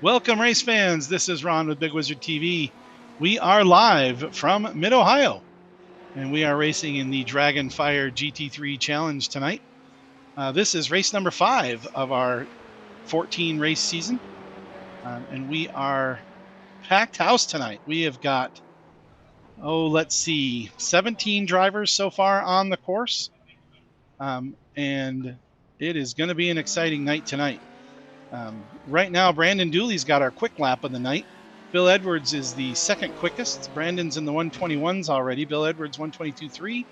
Welcome, race fans. This is Ron with Big Wizard TV. We are live from Mid-Ohio, and we are racing in the Dragonfyre GT3 Challenge tonight. This is race number 5 of our 14 race season, and we are packed house tonight. We have got, let's see, 17 drivers so far on the course, and it is going to be an exciting night tonight. Right now, Brandon Dooley's got our quick lap of the night. Bill Edwards is the second quickest. Brandon's in the 121s already. Bill Edwards 122.3.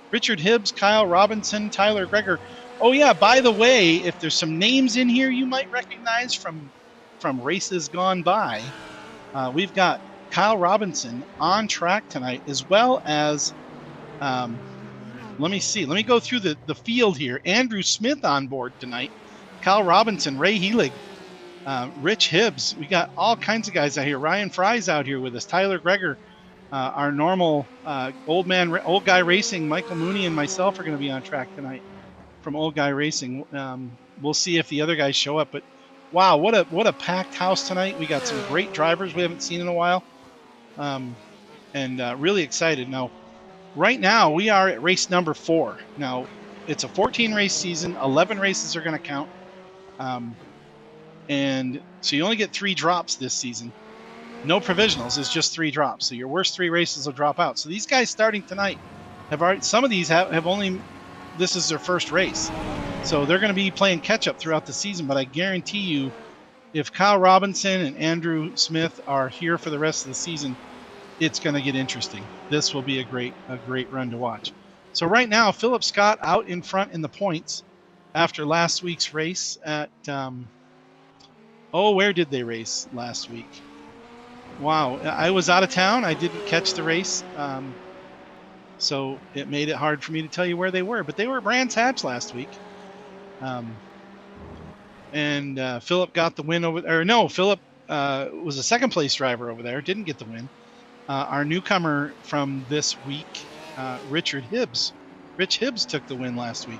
Richard Hibbs, Kyle Robinson, Tyler Greger. Oh yeah, by the way, if there's some names in here you might recognize from races gone by, we've got Kyle Robinson on track tonight, as well as let me go through the field here. Andrew Smith on board tonight. Kyle Robinson, Ray Heelig, Rich Hibbs. We got all kinds of guys out here. Ryan Fry's out here with us. Tyler Greger, our normal old guy racing. Michael Mooney and myself are going to be on track tonight from Old Guy Racing. We'll see if the other guys show up. But wow, what a packed house tonight. We got some great drivers we haven't seen in a while, and really excited. Now, right now we are at race number 4. Now it's a 14 race season. 11 races are going to count. And so you only get 3 drops this season. No provisionals, it's just 3 drops. So your worst 3 races will drop out. So these guys starting tonight have already, some of these have only, this is their first race. So they're going to be playing catch up throughout the season, but I guarantee you, if Kyle Robinson and Andrew Smith are here for the rest of the season, it's going to get interesting. This will be a great run to watch. So right now, Philip Scott out in front in the points after last week's race at, where did they race last week? Wow, I was out of town. I didn't catch the race, so it made it hard for me to tell you where they were. But they were at Brands Hatch last week, and Philip got the win over there. No, Philip was a second place driver over there. Didn't get the win. Our newcomer from this week, Richard Hibbs. Rich Hibbs took the win last week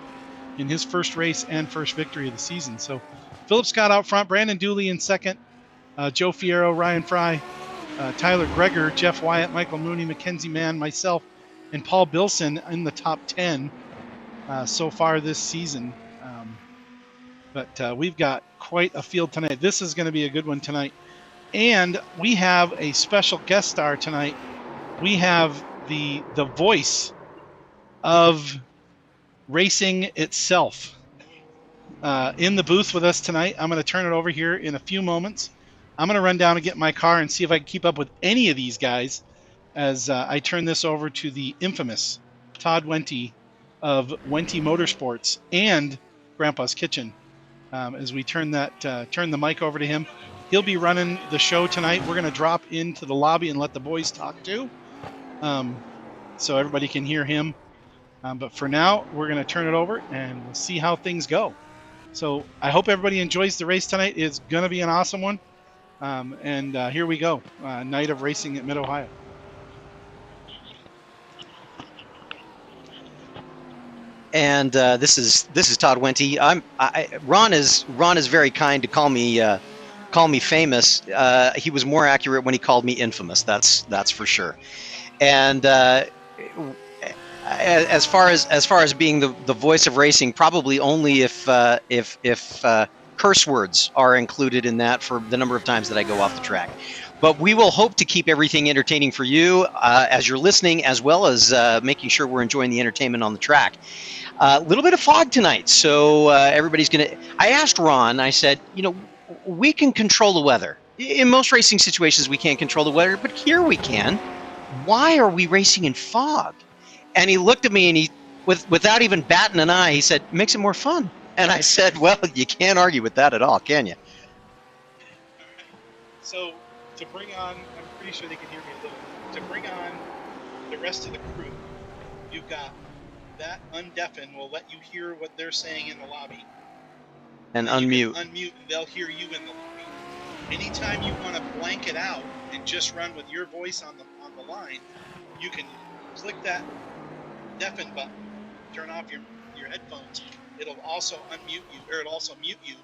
in his first race and first victory of the season. So Philip Scott out front, Brandon Dooley in second, Joe Fierro, Ryan Fry, Tyler Greger, Jeff Wyatt, Michael Mooney, Mackenzie Mann, myself, and Paul Bilson in the top 10 so far this season. But we've got quite a field tonight. This is going to be a good one tonight. And we have a special guest star tonight. We have the voice of racing itself in the booth with us tonight. I'm going to turn it over here in a few moments. I'm going to run down and get my car and see if I can keep up with any of these guys as I turn this over to the infamous Todd Wente of Wente Motorsports and Grandpa's Kitchen. As we turn the mic over to him, he'll be running the show tonight. We're going to drop into the lobby and let the boys talk too, so everybody can hear him. But for now, we're going to turn it over and we'll see how things go. So I hope everybody enjoys the race tonight. It's going to be an awesome one. And here we go. Night of racing at Mid-Ohio. And this is Todd Wente. Ron is very kind to call me famous. He was more accurate when he called me infamous. That's for sure. And as far as being the voice of racing, probably only if curse words are included in that for the number of times that I go off the track. But we will hope to keep everything entertaining for you as you're listening, as well as making sure we're enjoying the entertainment on the track. A little bit of fog tonight, so everybody's gonna. I asked Ron. I said, we can control the weather. In most racing situations, we can't control the weather, but here we can. Why are we racing in fog? And he looked at me and without even batting an eye, he said, makes it more fun. And I said, well, you can't argue with that at all, can you? So to bring on, I'm pretty sure they can hear me a little bit. To bring on the rest of the crew, you've got that undeafen will let you hear what they're saying in the lobby. And unmute. Unmute and they'll hear you in the lobby. Anytime you want to blank it out and just run with your voice on the line, you can click that deafen button, turn off your headphones. It'll also unmute you, or it'll also mute you,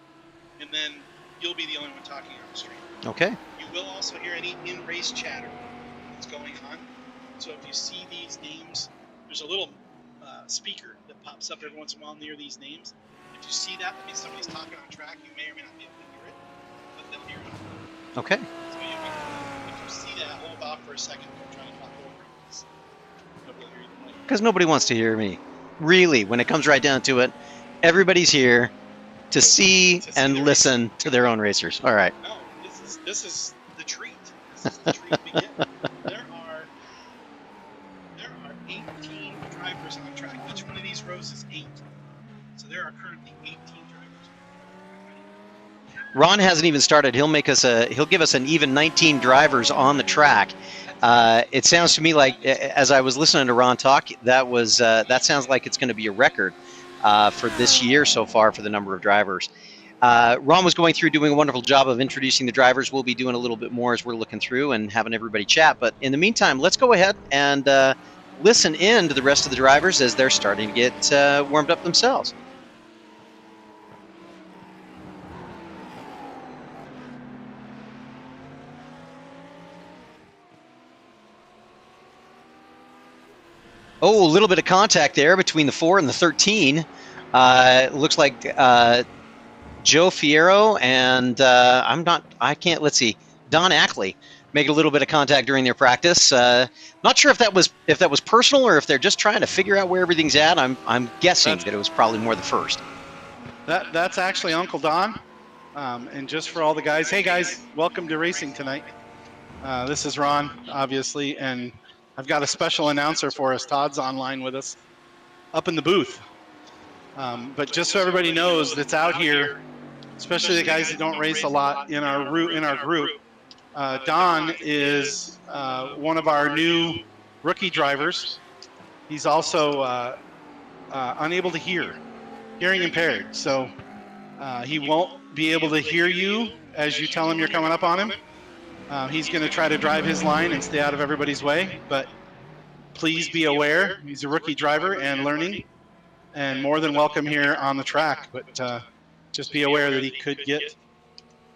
and then you'll be the only one talking on the stream. Okay. You will also hear any in-race chatter that's going on. So if you see these names, there's a little speaker that pops up every once in a while near these names. If you see that, that means somebody's talking on track. You may or may not be able to hear it, but they'll hear it. Okay. So if you see that, hold off for a second. Don't try to talk over it, because nobody will hear you. Because nobody wants to hear me. Really, when it comes right down to it, everybody's here to see and listen to their own racers. All right. No, this is the treat. This is the treat we get. There are 18 drivers on track. Each one of these rows is 8. So there are currently 18 drivers. Ron hasn't even started. He'll give us an even 19 drivers on the track. It sounds to me like, as I was listening to Ron talk, that sounds like it's going to be a record for this year so far for the number of drivers. Ron was going through doing a wonderful job of introducing the drivers. We'll be doing a little bit more as we're looking through and having everybody chat. But in the meantime, let's go ahead and listen in to the rest of the drivers as they're starting to get warmed up themselves. Oh, a little bit of contact there between the 4 and the 13. Looks like Joe Fierro and let's see, Don Ackley make a little bit of contact during their practice. Not sure if that was personal or if they're just trying to figure out where everything's at. I'm guessing that it was probably more the first. That's actually Uncle Don. And just for all the guys, hey guys, welcome to racing tonight. This is Ron, obviously, and I've got a special announcer for us. Todd's online with us up in the booth. But just so everybody knows that's out here, especially the guys that don't race a lot in our group, Don is one of our new rookie drivers. He's also unable to hear, hearing impaired. So he won't be able to hear you as you tell him you're coming up on him. He's going to try to drive his line and stay out of everybody's way, but please be aware he's a rookie driver and learning, and more than welcome here on the track, but just be aware that he could get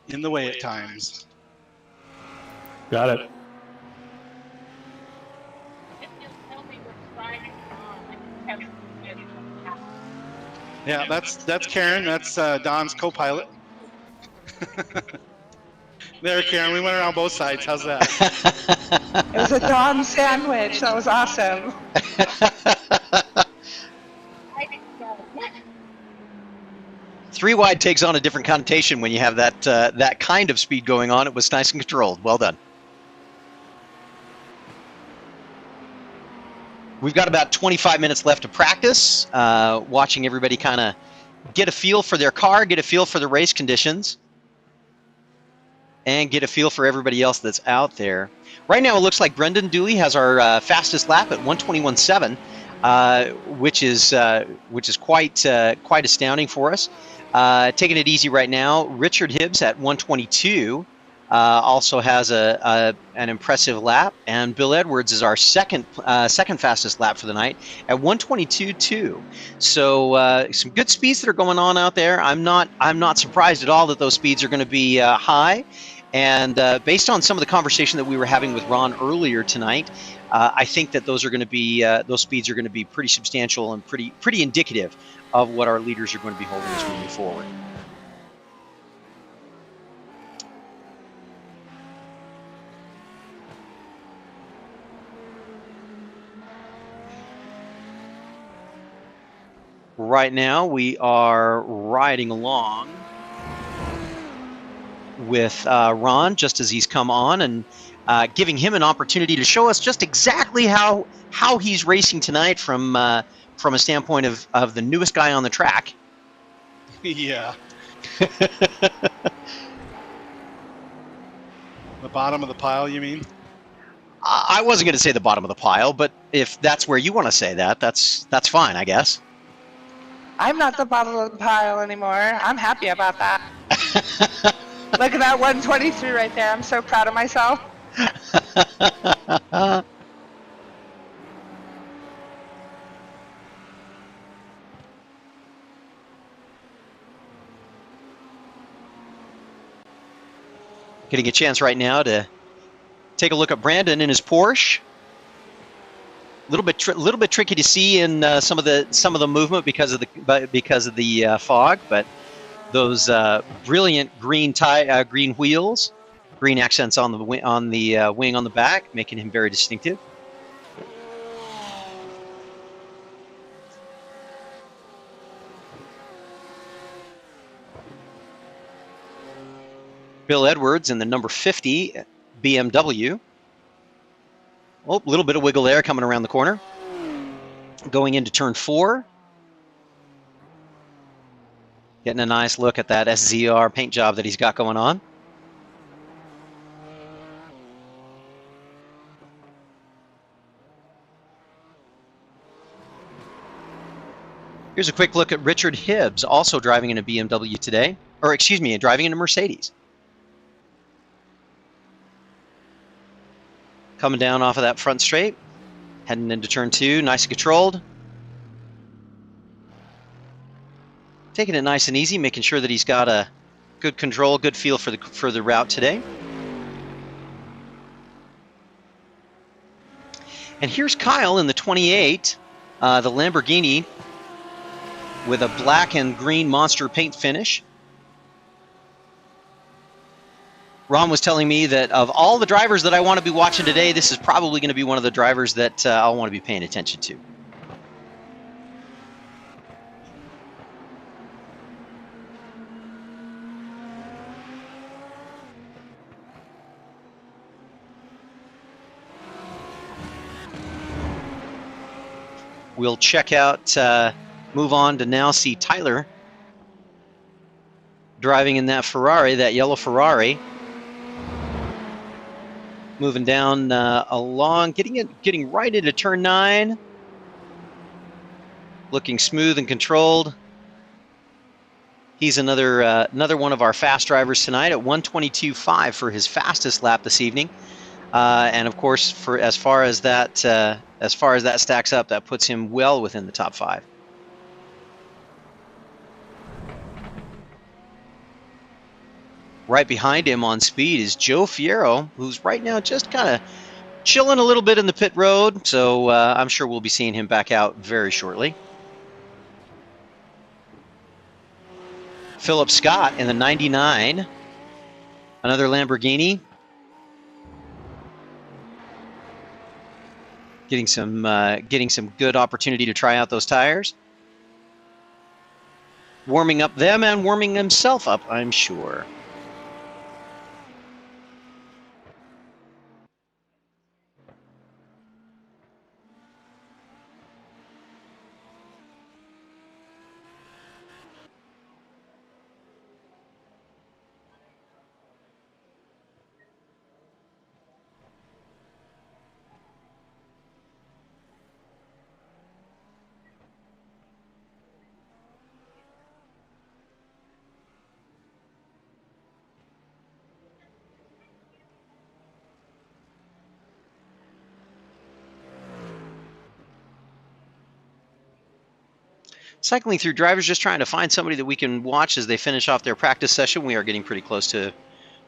in the way at times. Got it. Yeah, that's Karen. That's Don's co-pilot. There, Karen, we went around both sides. How's that? It was a Don sandwich. That was awesome. Three wide takes on a different connotation when you have that kind of speed going on. It was nice and controlled. Well done. We've got about 25 minutes left to practice, watching everybody kind of get a feel for their car, get a feel for the race conditions, and get a feel for everybody else that's out there. Right now, it looks like Brendan Dooley has our fastest lap at 1:21.7, which is quite astounding for us. Taking it easy right now, Richard Hibbs at 1:22 also has an impressive lap, and Bill Edwards is our second fastest lap for the night at 1:22.2. So some good speeds that are going on out there. I'm not surprised at all that those speeds are going to be high. And based on some of the conversation that we were having with Ron earlier tonight, I think that those speeds are going to be pretty substantial and pretty indicative of what our leaders are going to be holding as we move forward. Right now, we are riding along with Ron just as he's come on, and giving him an opportunity to show us just exactly how he's racing tonight from a standpoint of the newest guy on the track. Yeah. The bottom of the pile, you mean? I wasn't going to say the bottom of the pile, but if that's where you want to say that, that's fine, I guess. I'm not the bottom of the pile anymore. I'm happy about that. Look at that 123 right there. I'm so proud of myself. Getting a chance right now to take a look at Brandon in his Porsche. A little bit tricky to see in some of the movement because of the fog, but those brilliant green green wheels, green accents on the wing on the back, making him very distinctive. Bill Edwards in the number 50 BMW. Oh, a little bit of wiggle there coming around the corner. Going into turn 4. Getting a nice look at that SZR paint job that he's got going on. Here's a quick look at Richard Hibbs, also driving in a BMW today. Or excuse me, driving in a Mercedes. Coming down off of that front straight, heading into turn 2, nice and controlled. Taking it nice and easy, making sure that he's got a good control, good feel for the route today. And here's Kyle in the 28, the Lamborghini, with a black and green monster paint finish. Ron was telling me that of all the drivers that I want to be watching today, this is probably going to be one of the drivers that I'll want to be paying attention to. We'll check out, move on to now see Tyler driving in that Ferrari, that yellow Ferrari. Moving down along, getting right into turn 9. Looking smooth and controlled. He's another one of our fast drivers tonight at 1:22.5 for his fastest lap this evening. And of course, for as far as that stacks up, that puts him well within the top 5. Right behind him on speed is Joe Fierro, who's right now just kind of chilling a little bit in the pit road. So I'm sure we'll be seeing him back out very shortly. Philip Scott in the 99, another Lamborghini. Getting some good opportunity to try out those tires. Warming up them and warming himself up, I'm sure. Cycling through drivers, just trying to find somebody that we can watch as they finish off their practice session. We are getting pretty close to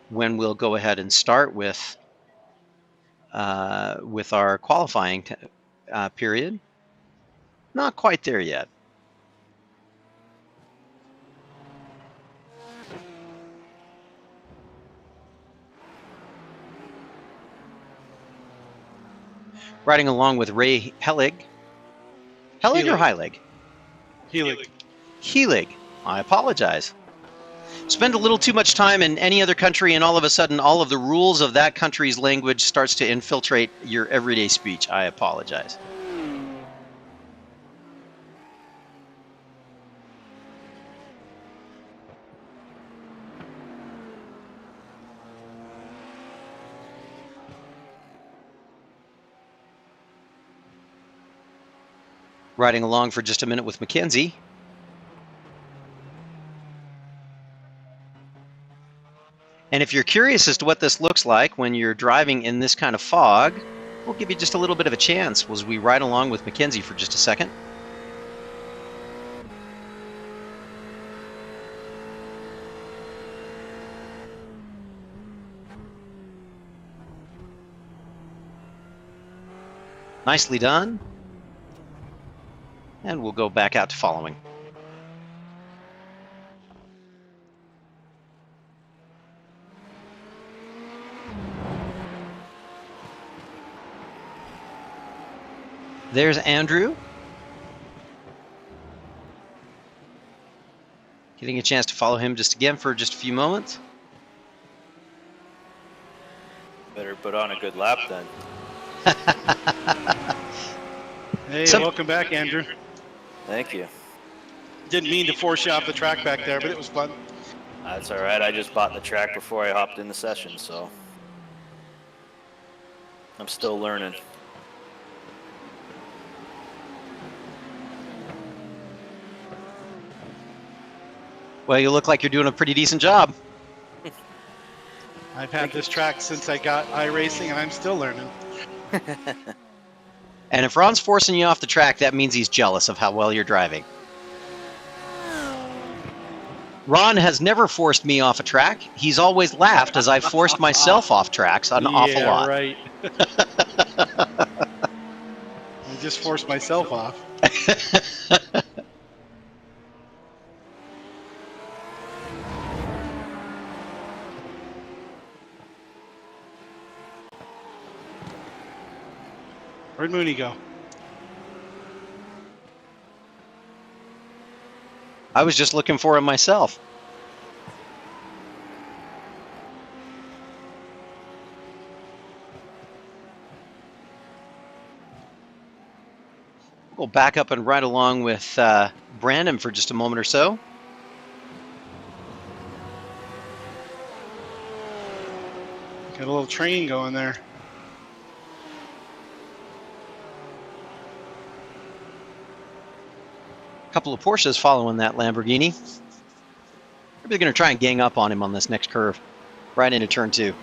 when we'll go ahead and start with our qualifying period. Not quite there yet. Riding along with Ray Helig. Helig or Heilig? Helig. Helig. I apologize. Spend a little too much time in any other country and all of a sudden all of the rules of that country's language starts to infiltrate your everyday speech. I apologize. Riding along for just a minute with Mackenzie. And if you're curious as to what this looks like when you're driving in this kind of fog, we'll give you just a little bit of a chance as we ride along with Mackenzie for just a second. Nicely done. And we'll go back out to following. There's Andrew. Getting a chance to follow him just again for just a few moments. Better put on a good lap then. Hey, Some- welcome back, Andrew. Thank you. Didn't mean to force you off the track back there, but it was fun. That's all right. I just bought the track before I hopped in the session, so I'm still learning. Well, you look like you're doing a pretty decent job. I've had this track since I got iRacing, and I'm still learning. And if Ron's forcing you off the track, that means he's jealous of how well you're driving. Ron has never forced me off a track. He's always laughed as I've forced myself off tracks an awful lot. Right. I just forced myself off. Where'd Mooney go? I was just looking for him myself. We'll back up and ride along with Brandon for just a moment or so. Got a little train going there. A couple of Porsches following that Lamborghini. Maybe they're going to try and gang up on him on this next curve, right into turn 2.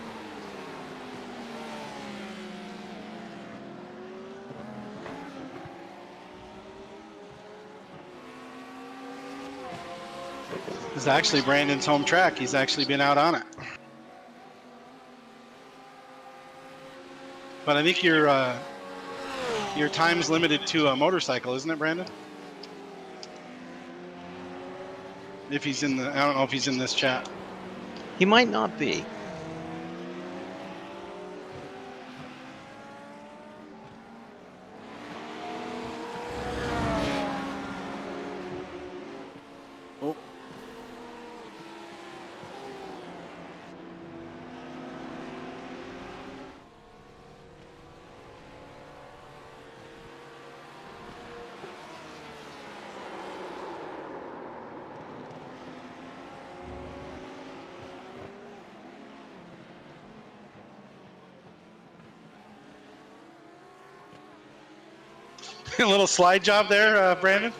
This is actually Brandon's home track. He's actually been out on it. But I think your time's limited to a motorcycle, isn't it, Brandon? If he's in the, I don't know if he's in this chat. He might not be. Oh. A little slide job there, Brandon.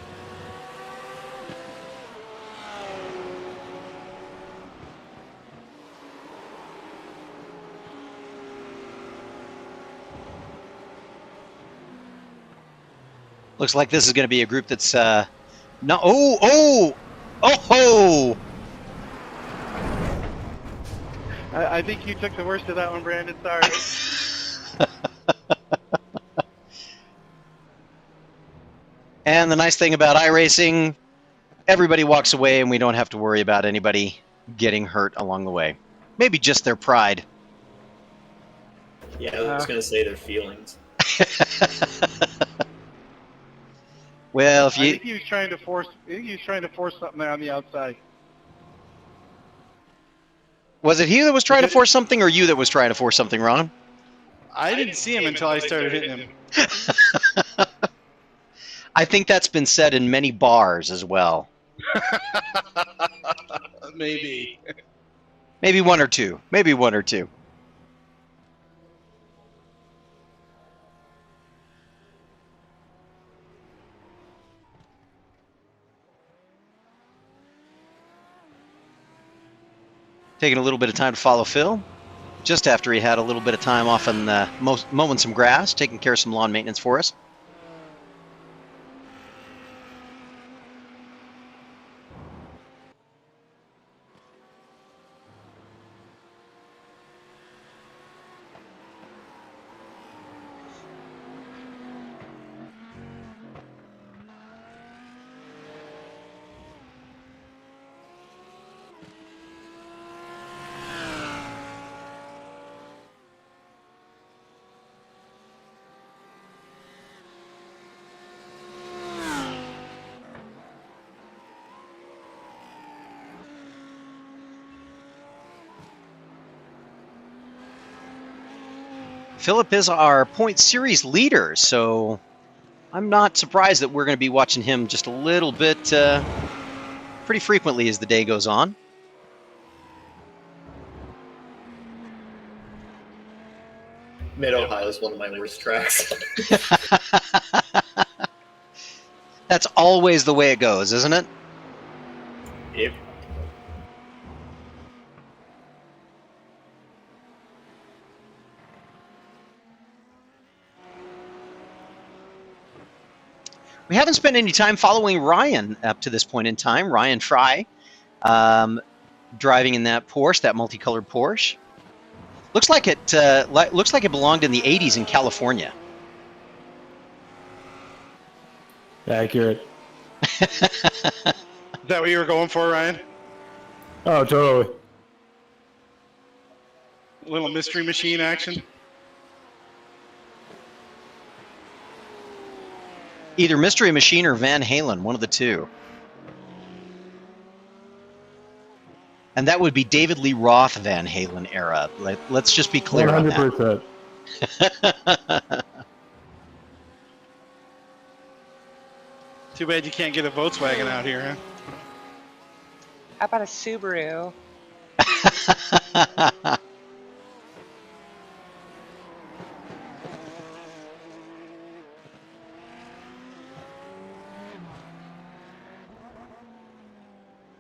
Looks like this is going to be a group that's no. Oh! I think you took the worst of that one, Brandon. Sorry. And the nice thing about iRacing, everybody walks away and we don't have to worry about anybody getting hurt along the way. Maybe just their pride. Yeah, I was going to say their feelings. Well, if I you think he was trying to force. I think he was trying to force something there on the outside. was it he that was trying to force something, or you that was trying to force something, Ron? I didn't see him until I started hitting him. I think that's been said in many bars as well. Maybe. Maybe one or two. Maybe one or two. Taking a little bit of time to follow Phil. Just after he had a little bit of time off on mowing some grass, taking care of some lawn maintenance for us. Philip is our point series leader, so I'm not surprised that we're going to be watching him just a little bit pretty frequently as the day goes on. Mid-Ohio is one of my worst tracks. That's always the way it goes, isn't it? Yep. We haven't spent any time following Ryan up to this point in time. Ryan Fry, driving in that Porsche, that multicolored Porsche. Looks like it belonged in the '80s in California. Accurate. Is that what you were going for, Ryan? Oh, totally. A little mystery machine action. Either Mystery Machine or Van Halen, one of the two. And that would be David Lee Roth Van Halen era. Let's just be clear on that. 100%. Too bad you can't get a Volkswagen out here, huh? How about a Subaru?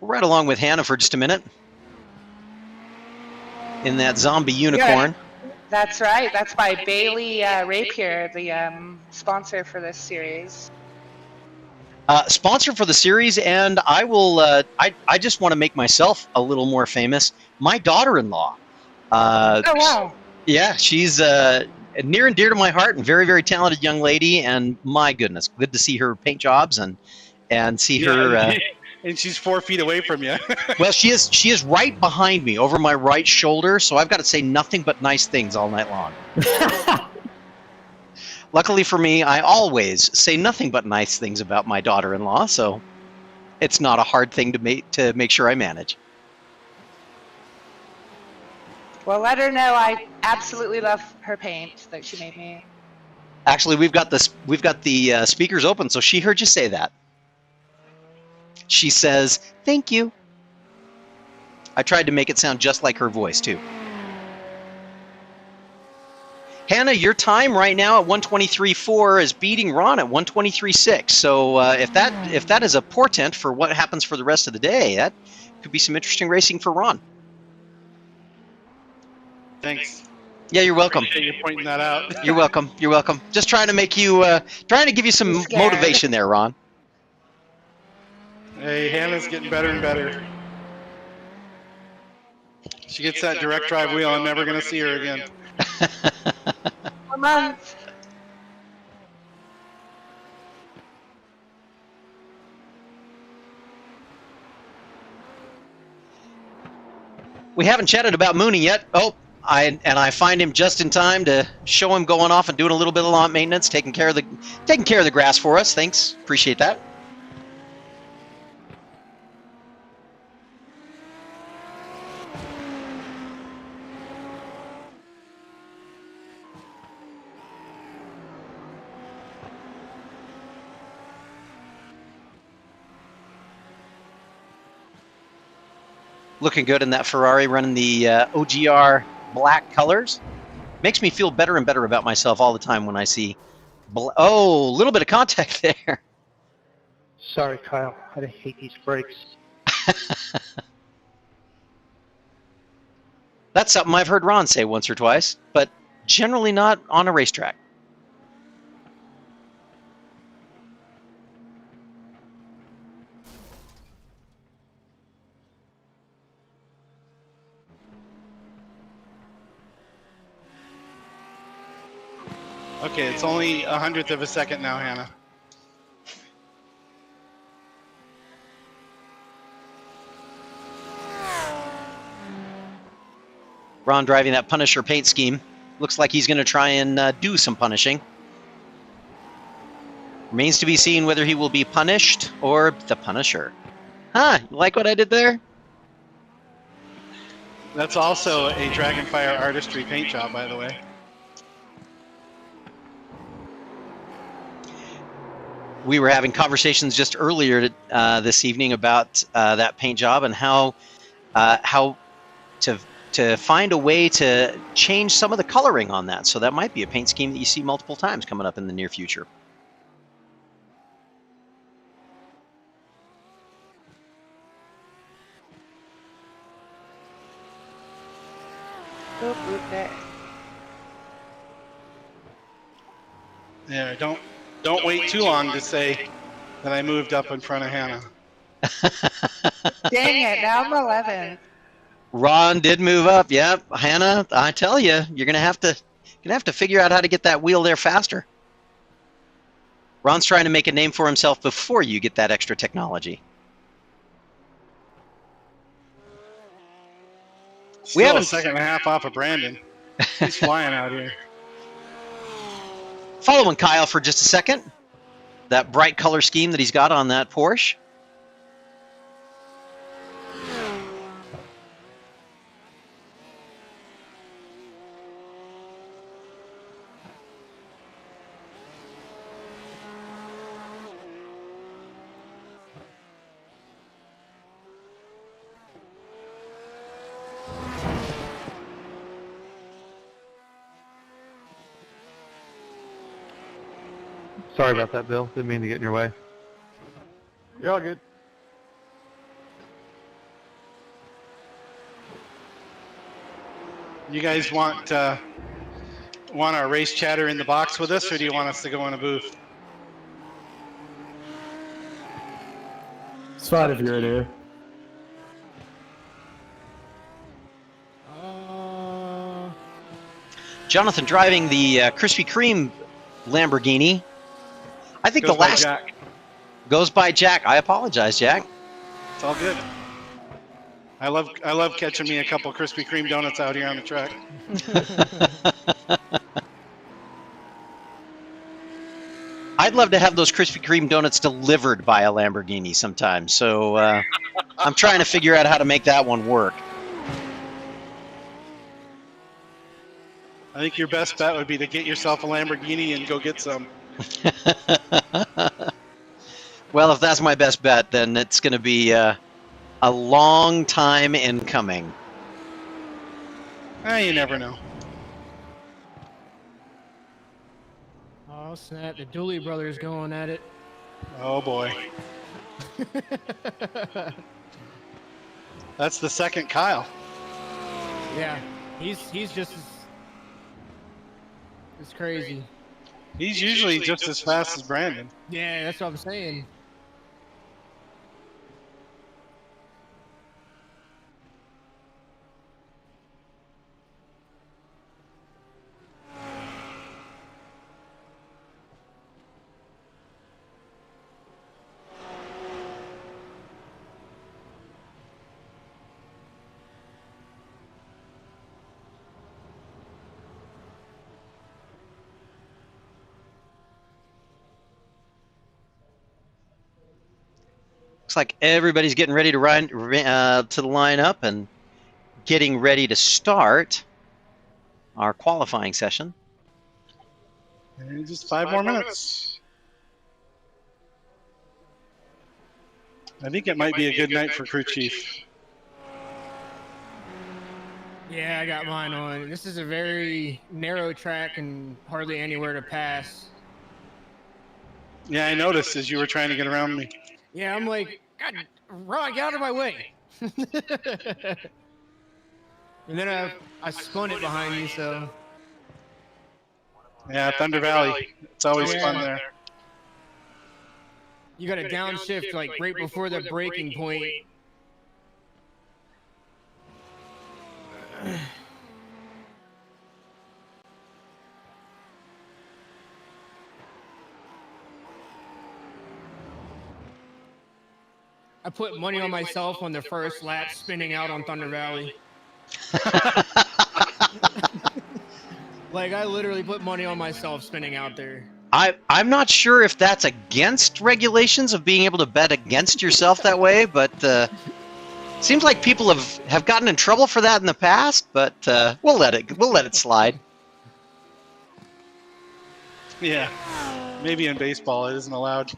We'll ride along with Hannah for just a minute. In that zombie unicorn. Yeah, that's right. That's by Bailey Rapier, the sponsor for this series. Sponsor for the series, and I will. I just want to make myself a little more famous. My daughter-in-law. Oh wow! Yeah, she's near and dear to my heart, and very, very talented young lady. And my goodness, good to see her paint jobs and see her. And she's 4 feet away from you. Well, she is right behind me, over my right shoulder. So I've got to say nothing but nice things all night long. Luckily for me, I always say nothing but nice things about my daughter-in-law, so it's not a hard thing to make sure I manage. Well, let her know I absolutely love her paint that she made me. Actually, we've got the speakers open, so she heard you say that. She says, "Thank you." I tried to make it sound just like her voice too. Hannah, your time right now at 1:23.4 is beating Ron at 1:23.6. So if that is a portent for what happens for the rest of the day, that could be some interesting racing for Ron. Thanks. Yeah, you're welcome. Appreciate you pointing that out. You're welcome. You're welcome. Just trying to make you, trying to give you some motivation there, Ron. Hey, Hannah's getting better and better. She gets that direct drive wheel, I'm never going to see her again. A month. We haven't chatted about Mooney yet. Oh, I find him just in time to show him going off and doing a little bit of lawn maintenance, taking care of the grass for us. Thanks, appreciate that. Looking good in that Ferrari, running the OGR black colors. Makes me feel better and better about myself all the time when I see... Oh, a little bit of contact there. Sorry, Kyle. I hate these brakes. That's something I've heard Ron say once or twice, but generally not on a racetrack. Okay, it's only 100th of a second now, Hannah. Ron driving that Punisher paint scheme. Looks like he's going to try and do some punishing. Remains to be seen whether he will be punished or the Punisher. Huh, you like what I did there? That's also a Dragonfyre artistry paint job, by the way. we were having conversations just earlier this evening about that paint job and how to find a way to change some of the coloring on that. So that might be a paint scheme that you see multiple times coming up in the near future. Boop, boop, there. Yeah, don't wait too long to say that I moved up in front of Hannah. Dang it, now I'm 11. Ron did move up. Yep, Hannah, I tell you, you're gonna have to figure out how to get that wheel there faster. Ron's trying to make a name for himself before you get that extra technology. Still haven't- a second and a half off of Brandon. He's flying out here. Following Kyle for just a second. That bright color scheme that he's got on that Porsche. Sorry about that, Bill. Didn't mean to get in your way. You're all good. You guys want our race chatter in the box with us, or do you want us to go in a booth? It's fine if you're in here. Jonathan driving the Krispy Kreme Lamborghini. I think Goes the by last Jack. goes by Jack. I apologize, Jack. It's all good. I love catching me a couple Krispy Kreme donuts out here on the track. I'd love to have those Krispy Kreme donuts delivered by a Lamborghini sometime. So I'm trying to figure out how to make that one work. I think your best bet would be to get yourself a Lamborghini and go get some. Well, if that's my best bet, then it's going to be a long time in coming. You never know. Oh snap! The Dooley brothers going at it. Oh boy. That's the second Kyle. Yeah, he's just as crazy. He's usually just as fast as Brandon. Yeah, that's what I'm saying. Looks like everybody's getting ready to run to the lineup and getting ready to start our qualifying session. And just 5 more minutes. I think it might be a good night for crew chief. Yeah, I got mine on. This is a very narrow track and hardly anywhere to pass. Yeah, I noticed as you were trying to get around me. Yeah, I'm like, God, Ron, get out of my way. And then I spun it behind you, so. Yeah, Thunder Valley. It's always fun there. You got to downshift like right before the braking point. I put money on myself on the first lap spinning out on Thunder Valley. Like, I literally put money on myself spinning out there. I'm not sure if that's against regulations of being able to bet against yourself that way, but seems like people have gotten in trouble for that in the past. But we'll let it slide. Yeah. Maybe in baseball it isn't allowed.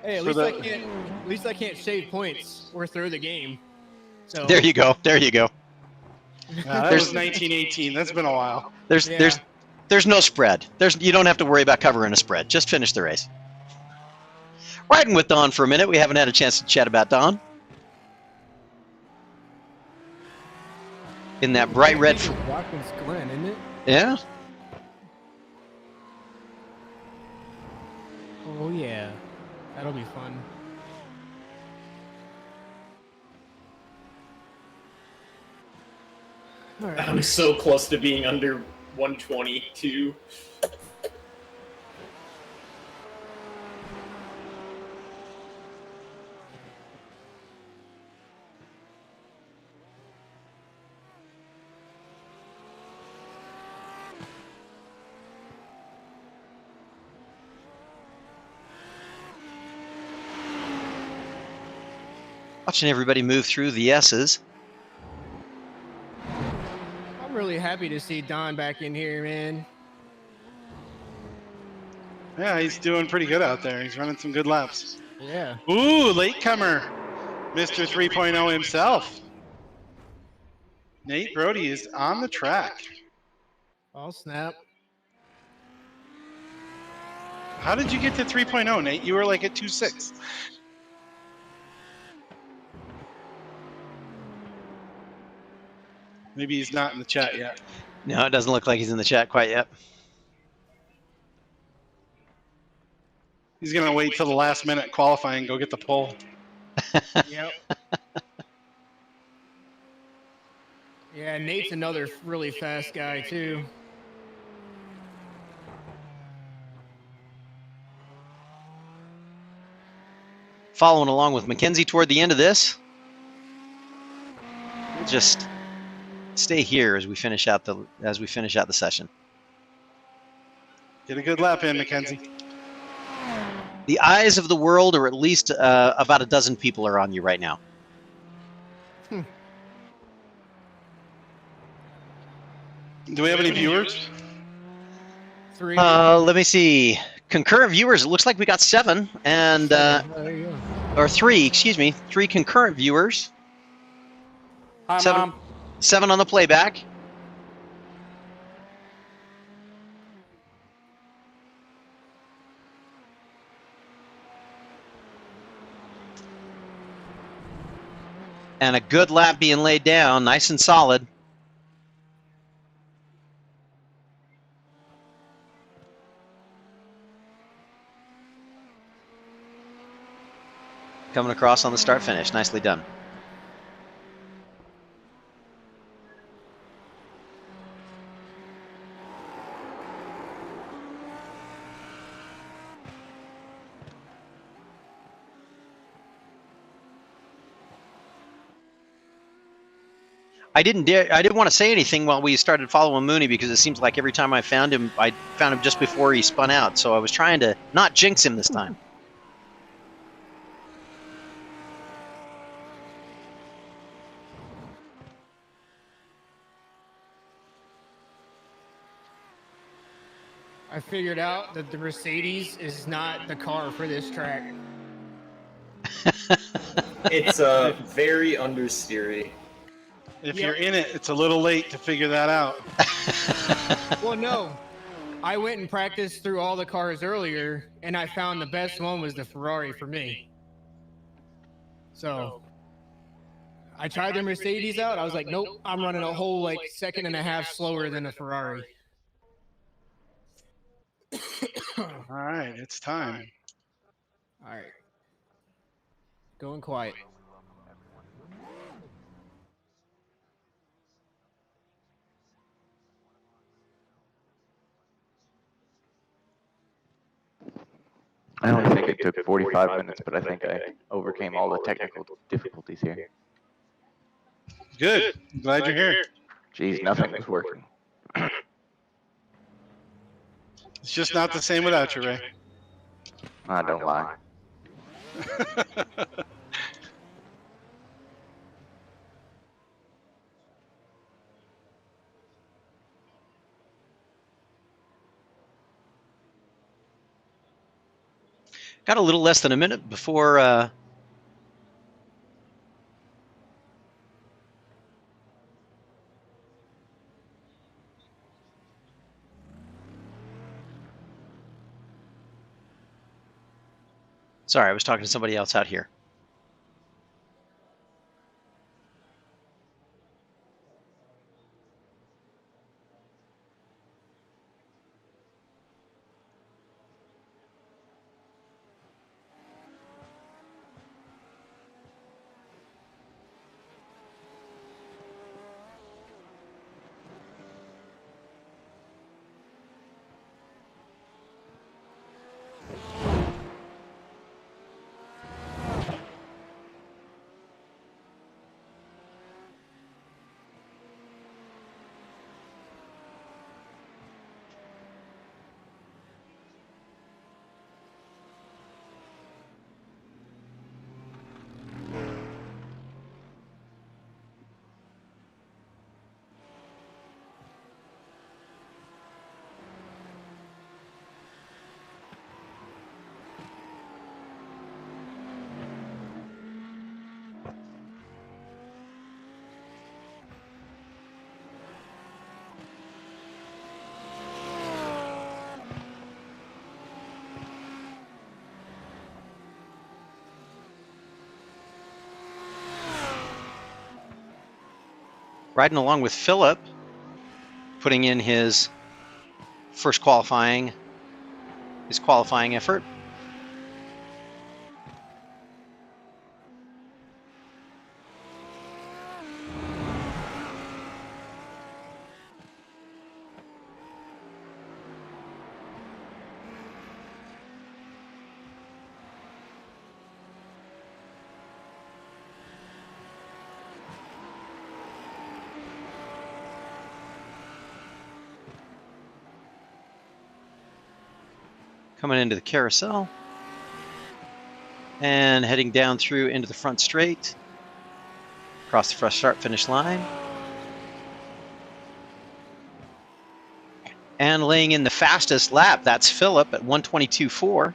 Hey, at For least the- I can't. At least I can't save points or throw the game. So There you go. There you go. That was 1918. That's been a while. Yeah. There's no spread. You don't have to worry about covering a spread. Just finish the race. Riding with Don for a minute. We haven't had a chance to chat about Don. In that bright red. Watkins Glen, isn't it? Yeah. Oh yeah, that'll be fun. All right. I'm so close to being under 122. Watching everybody move through the S's. I'm really happy to see Don back in here, man. Yeah, he's doing pretty good out there. He's running some good laps. Yeah. Ooh, latecomer, Mr. 3.0 himself. Nate Brody is on the track. I'll snap. How did you get to 3.0, Nate? You were like at 2.6. Maybe he's not in the chat yet. No, it doesn't look like he's in the chat quite yet. He's going to wait till the last minute qualifying and go get the pole. Yep. Yeah, Nate's another really fast guy too. Following along with Mackenzie toward the end of this. We'll just stay here as we finish out the session. Get a good lap in, Mackenzie. The eyes of the world, or at least about a dozen people, are on you right now. Do we have any viewers? 3. Let me see. Concurrent viewers. It looks like we got 7, and There you go. or 3. Excuse me, 3 concurrent viewers. Hi, 7, Mom. 7 on the playback. And a good lap being laid down, nice and solid. Coming across on the start finish, nicely done. I didn't want to say anything while we started following Mooney, because it seems like every time I found him just before he spun out. So I was trying to not jinx him this time. I figured out that the Mercedes is not the car for this track. It's very understeery. If Yep. you're in it, it's a little late to figure that out. Well, no. I went and practiced through all the cars earlier, and I found the best one was the Ferrari for me. So I tried the Mercedes out. I was like, nope, I'm running a whole like 1.5 seconds slower than a Ferrari. All right, it's time. All right. Going quiet. I only think it took 45 minutes, but I think I overcame all the technical difficulties here. Good. I'm glad you're here. Geez, nothing was working. It's just not the same without you, Ray. Don't lie. Got a little less than a minute before sorry, I was talking to somebody else out here. Riding along with Philip, putting in his first qualifying effort. Coming into the carousel and heading down through into the front straight, across the fresh start finish line, and laying in the fastest lap. That's Philip at 1:22.4,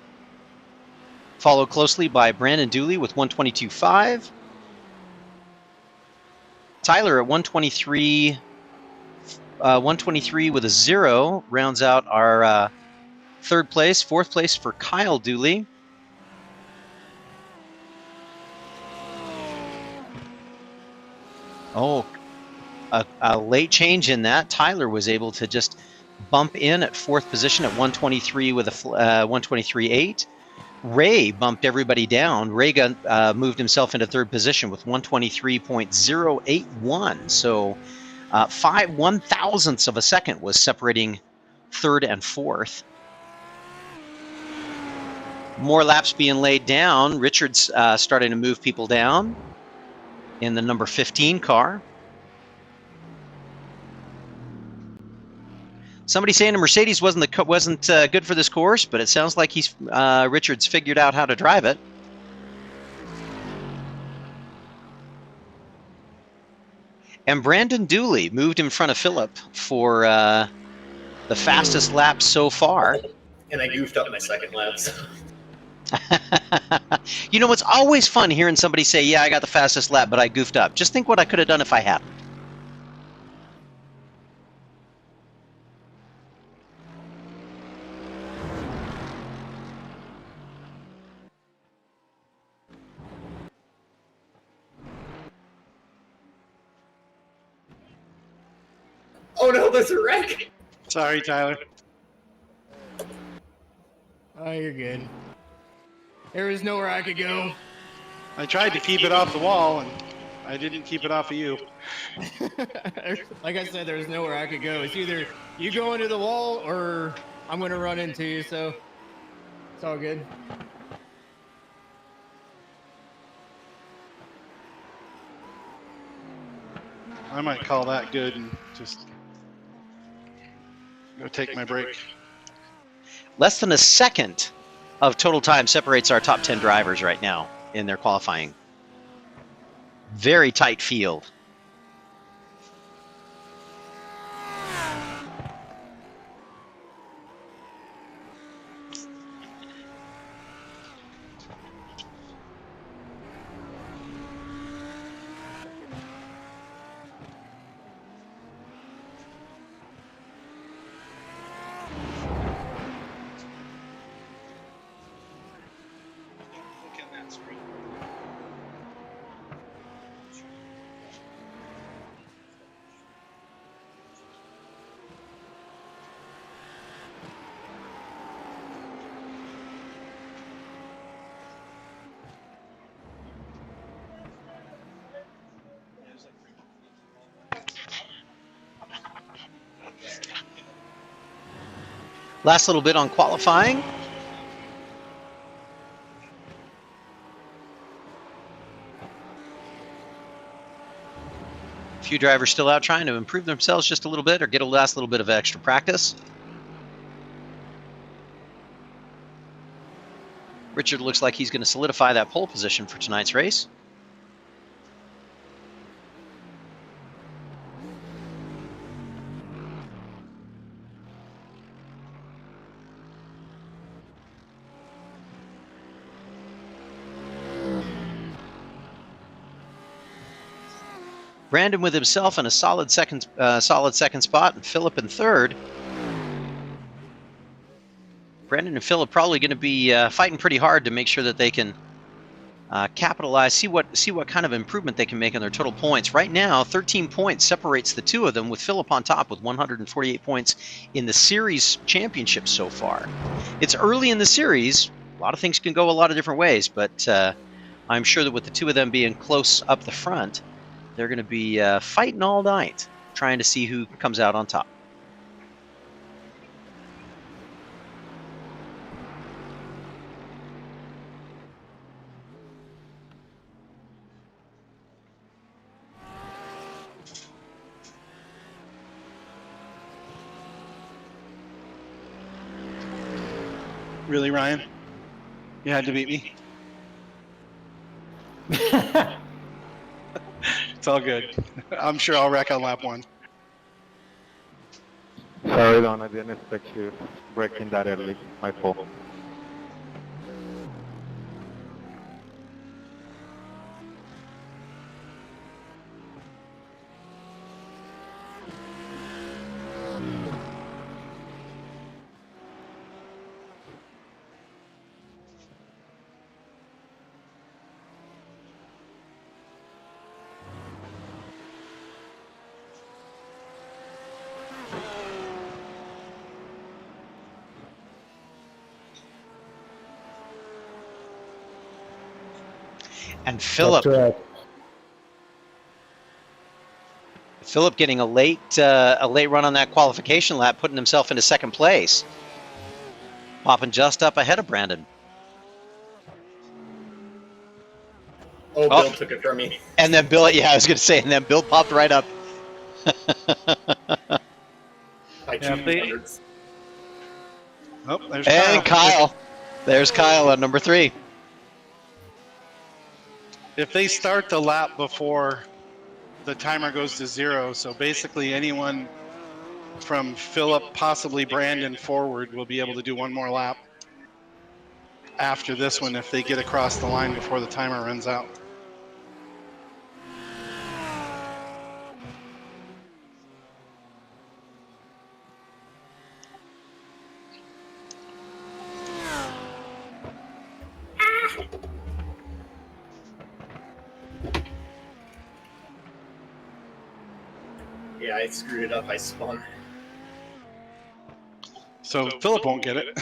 followed closely by Brandon Dooley with 1:22.5. Tyler at 1:23 with a 0 rounds out our third place. Fourth place for Kyle Dooley. Oh, a late change in that. Tyler was able to just bump in at fourth position at 1:23 with a 1:23.8. Ray bumped everybody down. Ray moved himself into third position with 1:23.081. So 1/1000th of a second was separating third and fourth. More laps being laid down. Richard's starting to move people down in the number 15 car. Somebody saying the Mercedes wasn't good for this course, but it sounds like Richard's figured out how to drive it. And Brandon Dooley moved in front of Philip for the fastest lap so far. And I goofed up my second lap. So. You know, it's always fun hearing somebody say, yeah, I got the fastest lap, but I goofed up. Just think what I could have done if I hadn't. Oh no, there's a wreck! Sorry, Tyler. Oh, you're good. There was nowhere I could go. I tried to keep it off the wall, and I didn't keep it off of you. Like I said, there's nowhere I could go. It's either you go into the wall or I'm going to run into you, so it's all good. I might call that good and just go take my break. Less than a second of total time separates our top 10 drivers right now in their qualifying. Very tight field. Last little bit on qualifying. A few drivers still out trying to improve themselves just a little bit or get a last little bit of extra practice. Richard looks like he's going to solidify that pole position for tonight's race. Brandon with himself in a solid second spot, and Philip in third. Brandon and Philip probably going to be fighting pretty hard to make sure that they can capitalize, see what kind of improvement they can make on their total points. Right now, 13 points separates the two of them, with Philip on top with 148 points in the series championship so far. It's early in the series. A lot of things can go a lot of different ways, but I'm sure that with the two of them being close up the front, they're going to be fighting all night, trying to see who comes out on top. Really, Ryan? You had to beat me? It's all good. I'm sure I'll wreck on lap 1. Sorry, Don, I didn't expect you breaking that early. My fault. And Philip getting a late run on that qualification lap, putting himself into second place, popping just up ahead of Brandon. Oh, Bill took it from me. And then Bill, yeah, I was going to say, and then Bill popped right up. By 200. Oh, there's And Kyle. There's Kyle on number 3. If they start the lap before the timer goes to 0, so basically anyone from Philip, possibly Brandon, forward will be able to do one more lap after this one if they get across the line before the timer runs out. Yeah, I screwed it up. I spun. So Philip won't get it.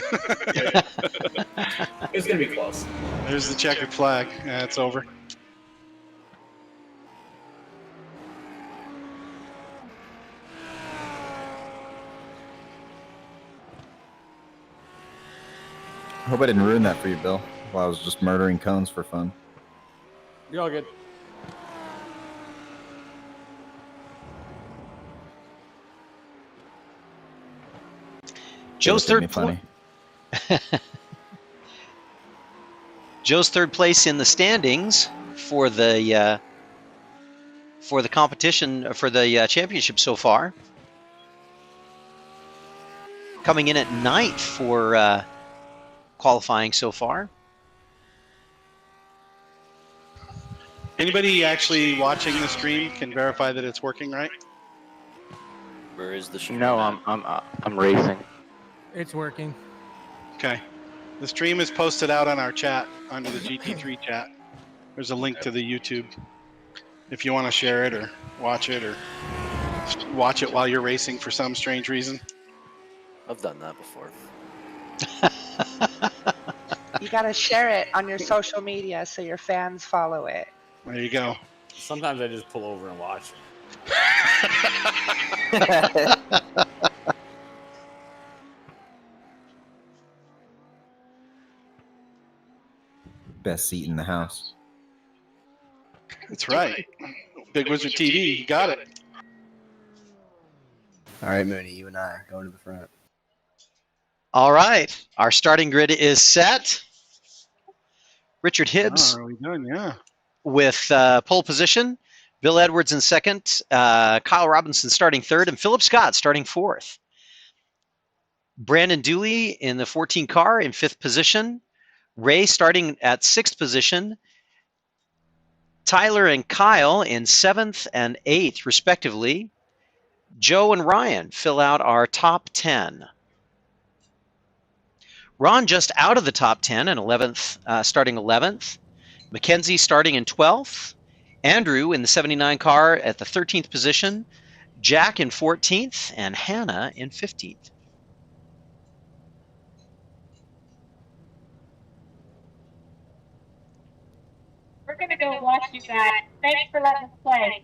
It's gonna be close. There's the checkered flag. Yeah, it's over. I hope I didn't ruin that for you, Bill, while I was just murdering cones for fun. You're all good. Joe's third Joe's third place in the standings for the competition for the championship so far. Coming in at ninth for qualifying so far. Anybody actually watching the stream can verify that it's working right? Where is the stream? No, I'm racing. It's working. Okay. The stream is posted out on our chat under the GT3 chat. There's a link to the YouTube if you want to share it or watch it while you're racing for some strange reason. I've done that before. You gotta share it on your social media so your fans follow it. There you go. Sometimes I just pull over and watch. Best seat in the house. That's right. Big Wizard TV, you got it. All right, Mooney, you and I are going to the front. All right, our starting grid is set. Richard Hibbs Oh, are we done? Yeah. with pole position. Bill Edwards in second. Kyle Robinson starting third. And Philip Scott starting fourth. Brandon Dooley in the 14 car in fifth position. Ray starting at sixth position. Tyler and Kyle in seventh and eighth, respectively. Joe and Ryan fill out our top 10. Ron just out of the top 10 and 11th, starting 11th. Mackenzie starting in 12th. Andrew in the 79 car at the 13th position. Jack in 14th and Hannah in 15th. We're going to go watch you guys. Thanks for letting us play.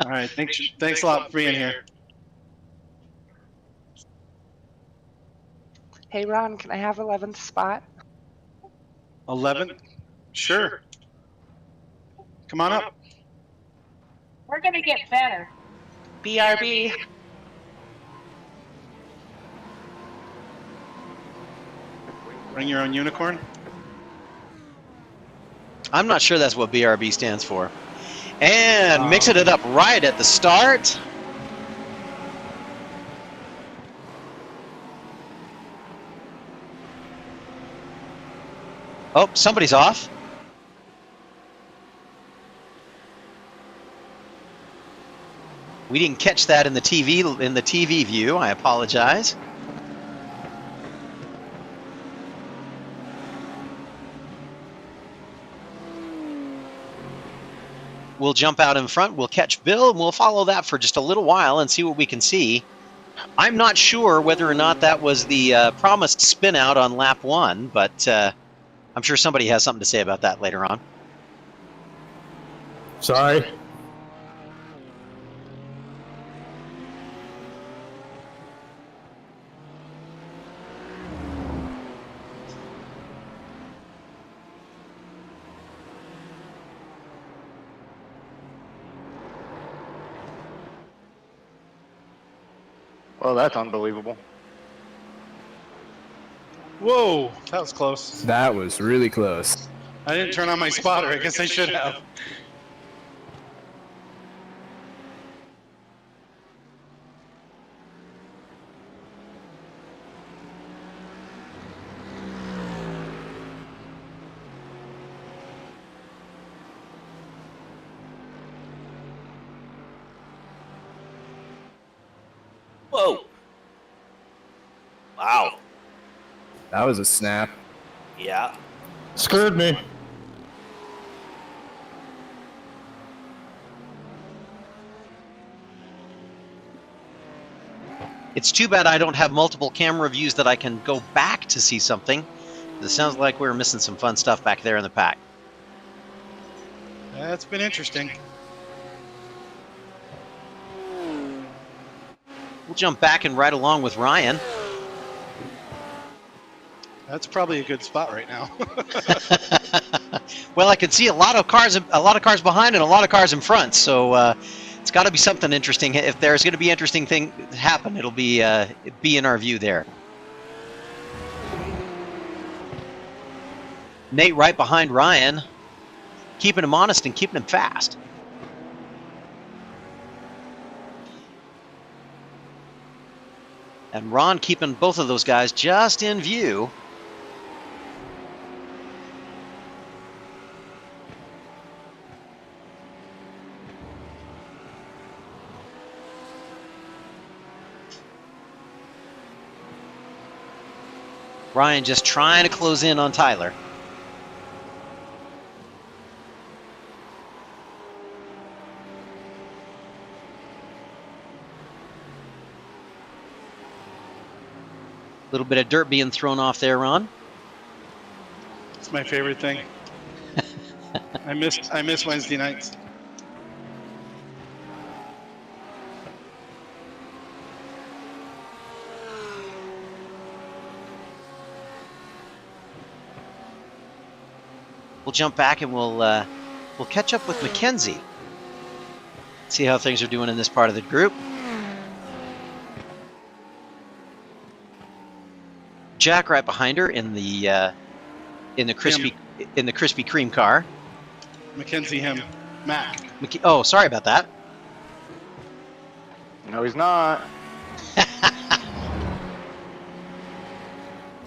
All right. Thanks a lot for being here. Hey, Ron, can I have 11th spot? 11? Sure. Come on up. We're going to get better. BRB. Bring your own unicorn. I'm not sure that's what BRB stands for. And mixing it up right at the start. Oh, somebody's off. We didn't catch that in the TV view. I apologize. We'll jump out in front. We'll catch Bill, and we'll follow that for just a little while and see what we can see. I'm not sure whether or not that was the promised spin out on lap 1, but I'm sure somebody has something to say about that later on. Sorry. Well, that's unbelievable. Whoa, that was close. That was really close. I didn't turn on my spotter. I guess I should have. Whoa. Wow. That was a snap. Yeah. Screwed me. It's too bad I don't have multiple camera views that I can go back to see something. It sounds like we're missing some fun stuff back there in the pack. That's been interesting. We'll jump back and ride along with Ryan. That's probably a good spot right now. Well, I can see a lot of cars behind and a lot of cars in front. So it's got to be something interesting. If there's going to be interesting thing happen, it'll be in our view there. Nate right behind Ryan, keeping him honest and keeping him fast. And Ron keeping both of those guys just in view. Ryan just trying to close in on Tyler. A little bit of dirt being thrown off there, Ron. It's my favorite thing. I miss Wednesday nights. we'll jump back and we'll catch up with Mackenzie. See how things are doing in this part of the group. Jack right behind her in the Krispy Kreme car. Mackenzie him. Mac. Oh, sorry about that. No, he's not.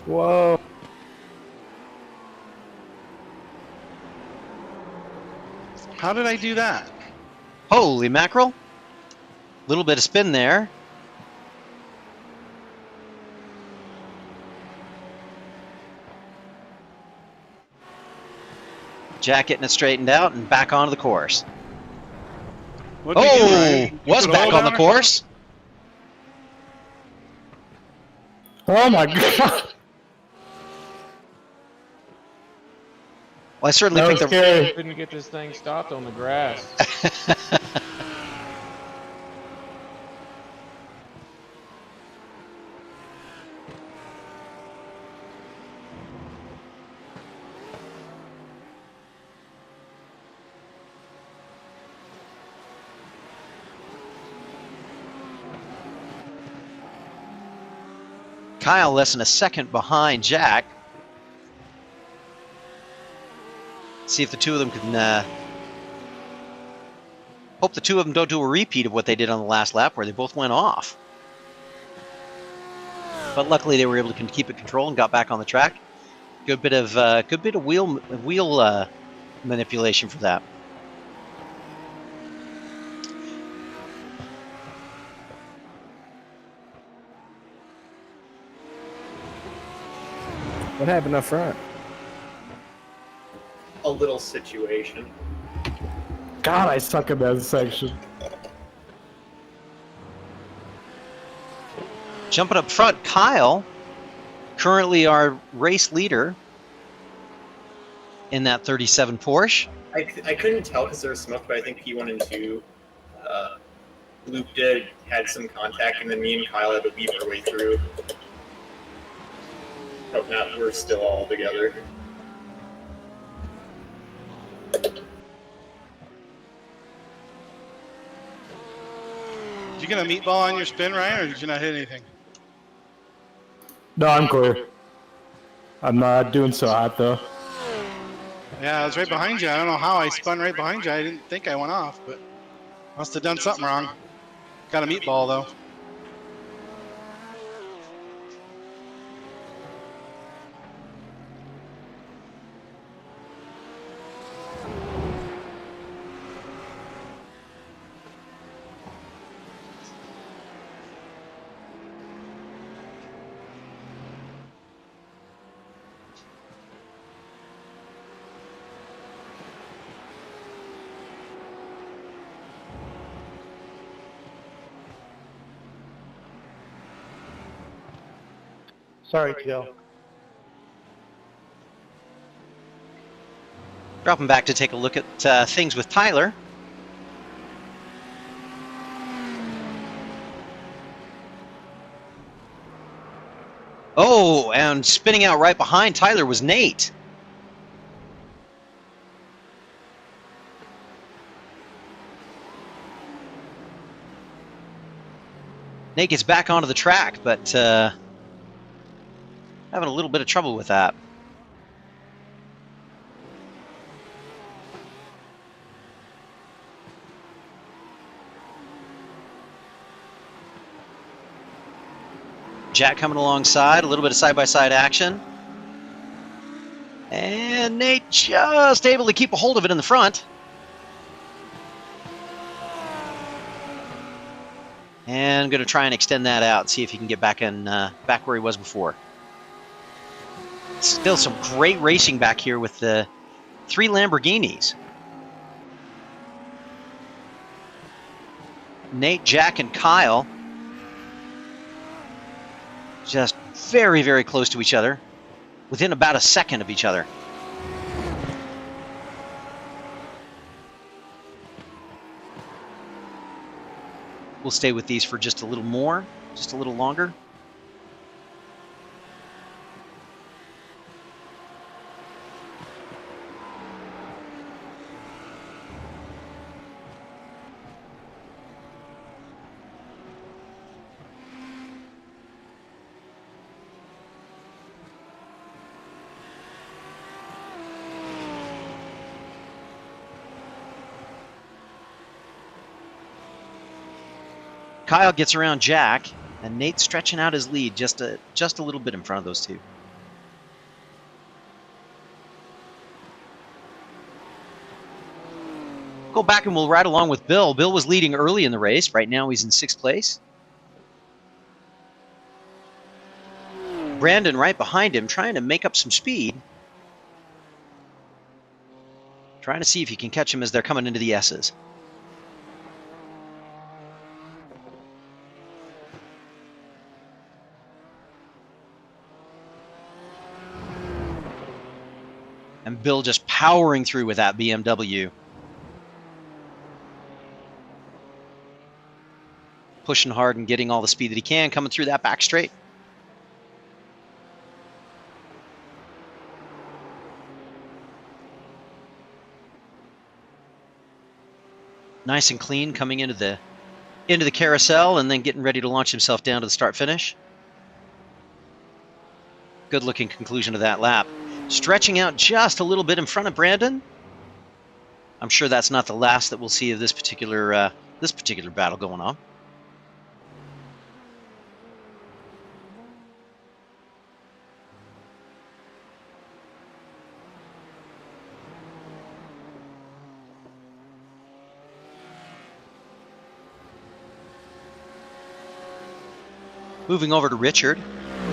Whoa. How did I do that? Holy mackerel. Little bit of spin there. Jack getting it straightened out and back onto the course. What did we do, Oh, Ryan? was Put a back hole on the down or course. Oh my god. Well, I certainly That picked was the. scary. Couldn't get this thing stopped on the grass. Kyle less than a second behind Jack. See if the two of them can. Hope the two of them don't do a repeat of what they did on the last lap, where they both went off. But luckily, they were able to keep it control and got back on the track. Good bit of wheel manipulation for that. What happened up front? A little situation. God, I suck at that section. Jumping up front, Kyle, currently our race leader in that 37 Porsche. I couldn't tell because there was smoke, but I think P1 and 2 looped it, had some contact, and then me and Kyle had to weave our way through. But now we're still all together. Did you get a meatball on your spin, Ryan, or did you not hit anything? No, I'm clear. I'm not doing so hot though. Yeah, I was right behind you. I don't know how I spun right behind you. I didn't think I went off, but must have done something wrong. Got a meatball, though. Sorry, Joe. Dropping back to take a look at things with Tyler. Oh, and spinning out right behind Tyler was Nate. Nate gets back onto the track, but having a little bit of trouble with that. Jack coming alongside, a little bit of side-by-side action. And Nate just able to keep a hold of it in the front. And going to try and extend that out, see if he can get back in back where he was before. Still some great racing back here with the 3 Lamborghinis. Nate, Jack, and Kyle just very, very close to each other, within about a second of each other. We'll stay with these for just a little more, just a little longer. Kyle gets around Jack, and Nate's stretching out his lead just a little bit in front of those two. Go back and we'll ride along with Bill. Bill was leading early in the race. Right now he's in 6th place. Brandon right behind him, trying to make up some speed. Trying to see if he can catch him as they're coming into the S's. And Bill just powering through with that BMW. Pushing hard and getting all the speed that he can, coming through that back straight. Nice and clean coming into the carousel and then getting ready to launch himself down to the start finish. Good looking conclusion of that lap. Stretching out just a little bit in front of Brandon. I'm sure that's not the last that we'll see of this particular battle going on. Moving over to Richard,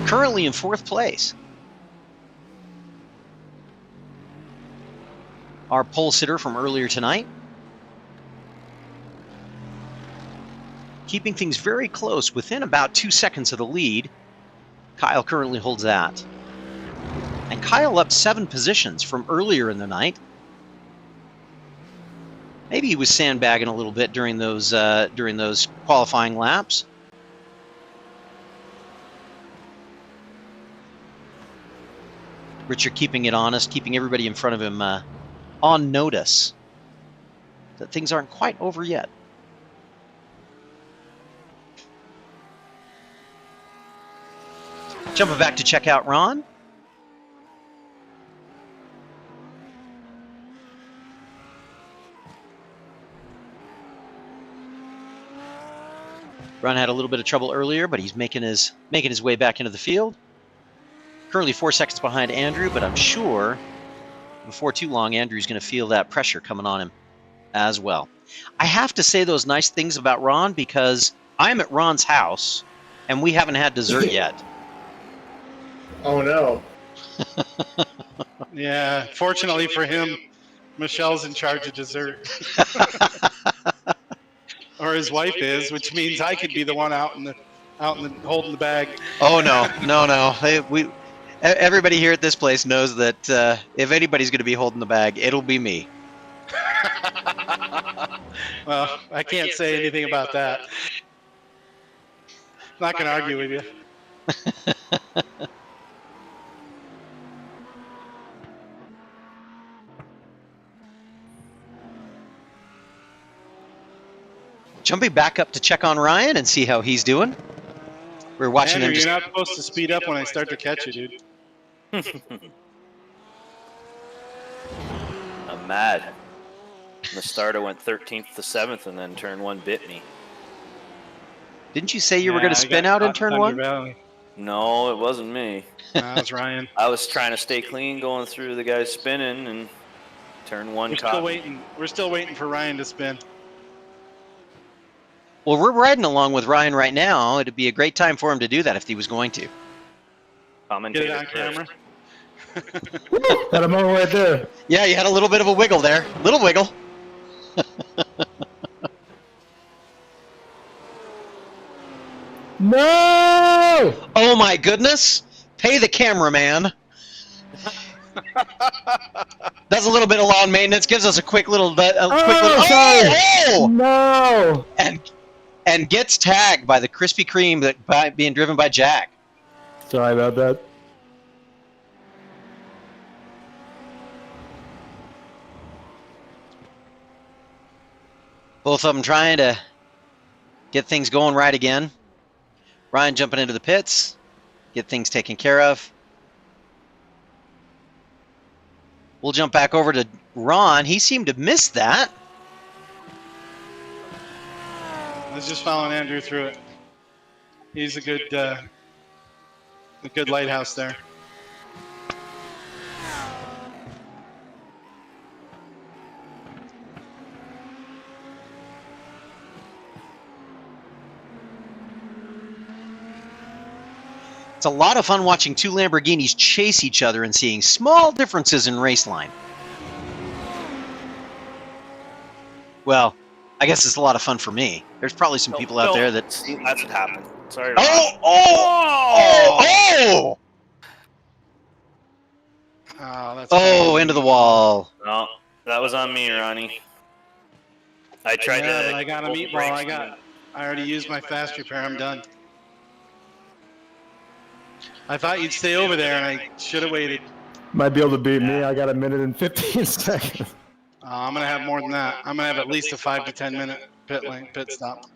currently in 4th place. Our pole sitter from earlier tonight. Keeping things very close, within about 2 seconds of the lead. Kyle currently holds that. And Kyle up 7 positions from earlier in the night. Maybe he was sandbagging a little bit during those qualifying laps. Richard keeping it honest, keeping everybody in front of him on notice that things aren't quite over yet. Jumping back to check out Ron. Ron had a little bit of trouble earlier, but he's making his way back into the field. Currently 4 seconds behind Andrew, but I'm sure before too long, Andrew's going to feel that pressure coming on him as well. I have to say those nice things about Ron because I'm at Ron's house, and we haven't had dessert yet. Oh, no. Yeah, fortunately for him, Michelle's in charge of dessert. Or his wife is, which means I could be the one out in the holding the bag. Oh, no. Hey, everybody here at this place knows that if anybody's going to be holding the bag, it'll be me. Well, I can't say anything about that. Not going to argue with you. Jumping back up to check on Ryan and see how he's doing. We're watching Andrew, him. you're not supposed to speed up when I start to catch you, dude. I'm mad. The starter went 13th to 7th, and then turn 1 bit me. Didn't you say you were going to spin out in turn 1? No, it wasn't me. That was Ryan. I was trying to stay clean going through the guys spinning, and turn 1 We're still waiting. We're still waiting for Ryan to spin. Well, we're riding along with Ryan right now. It'd be a great time for him to do that if he was going to. Get it on camera. Got him all right there. Yeah, you had a little bit of a wiggle there. Little wiggle. No! Oh my goodness. Pay the cameraman. Does a little bit of lawn maintenance, gives us a quick little Oh! No! And gets tagged by the Krispy Kreme being driven by Jack. Sorry about that. Both of them trying to get things going right again. Ryan jumping into the pits, get things taken care of. We'll jump back over to Ron. He seemed to miss that. was just following Andrew through it. He's a good lighthouse there. It's a lot of fun watching two Lamborghinis chase each other and seeing small differences in race line. Well, I guess it's a lot of fun for me. There's probably some people out there that... See, that's what happened. Sorry. Oh, that's into the wall. No, that was on me, Ronnie. I tried yeah, to. But I got a meatball. I already used my fast repair. I'm done. I thought you'd stay over there, and I should have waited. Might be able to beat me. I got 1 minute and 15 seconds. I'm gonna have more than that. I'm gonna have at least a 5 to 10 minute pit stop.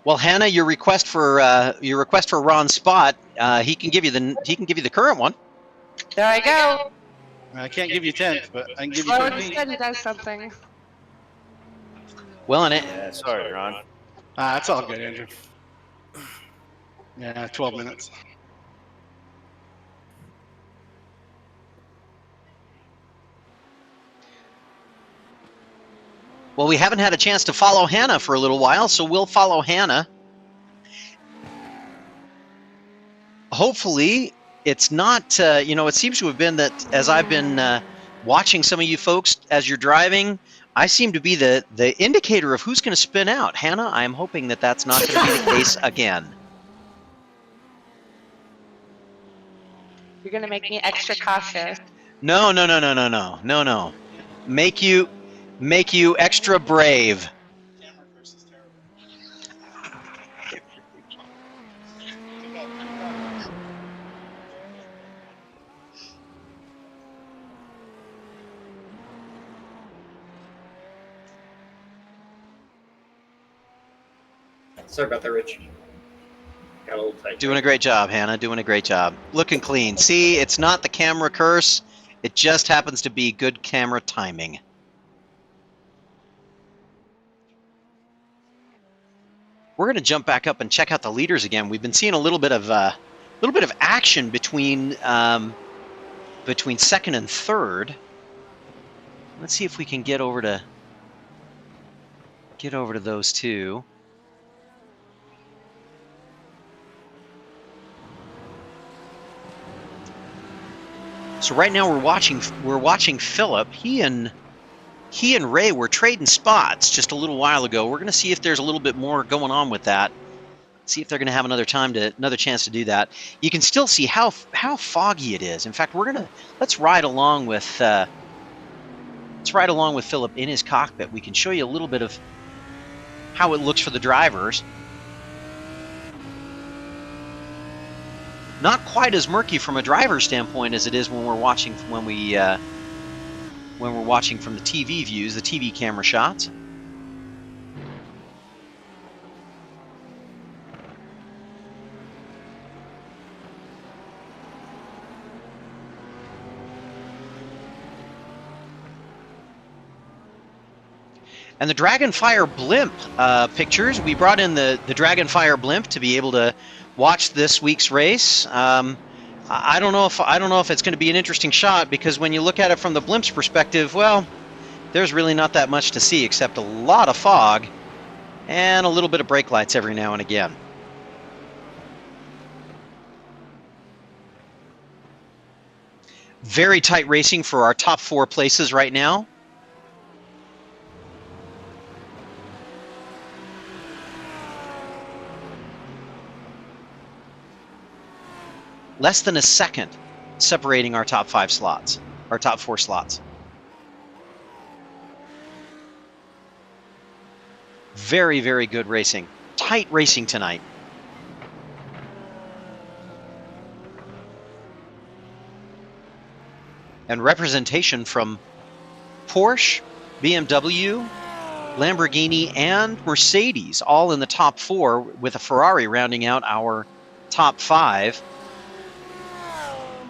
Well, Hannah, your request for Ron's spot, he can give you the current one. There I go. I can't give you 10th, but I can give you Slow 15th. and steady does something. Well, and it. Yeah, sorry, Ron. That's all good, Andrew. Yeah, 12 minutes. Well, we haven't had a chance to follow Hannah for a little while, so we'll follow Hannah. Hopefully, it's not, it seems to have been that as I've been watching some of you folks as you're driving, I seem to be the indicator of who's going to spin out. Hannah, I'm hoping that that's not going to be the case again. You're going to make me extra cautious. No. Make you extra brave. Sorry about that, Rich. Got a little tight. Doing a great job, Hannah. Doing a great job. Looking clean. See, it's not the camera curse. It just happens to be good camera timing. We're going to jump back up and check out the leaders again. We've been seeing a little bit of action between second and third. Let's see if we can get over to those two. So right now we're watching Philip. He and Ray were trading spots just a little while ago. We're going to see if there's a little bit more going on with that. See if they're going to have another chance to do that. You can still see how foggy it is. In fact, let's ride along with Philip in his cockpit. We can show you a little bit of how it looks for the drivers. Not quite as murky from a driver's standpoint as it is when we're watching from the TV views, the TV camera shots. And the Dragonfyre blimp pictures, we brought in the Dragonfyre blimp to be able to watch this week's race. I don't know if it's going to be an interesting shot, because when you look at it from the blimp's perspective, well, there's really not that much to see except a lot of fog and a little bit of brake lights every now and again. Very tight racing for our top 4 places right now. Less than a second separating our top 5 slots, our top 4 slots. Very, very good racing. Tight racing tonight. And representation from Porsche, BMW, Lamborghini, and Mercedes, all in the top 4, with a Ferrari rounding out our top 5.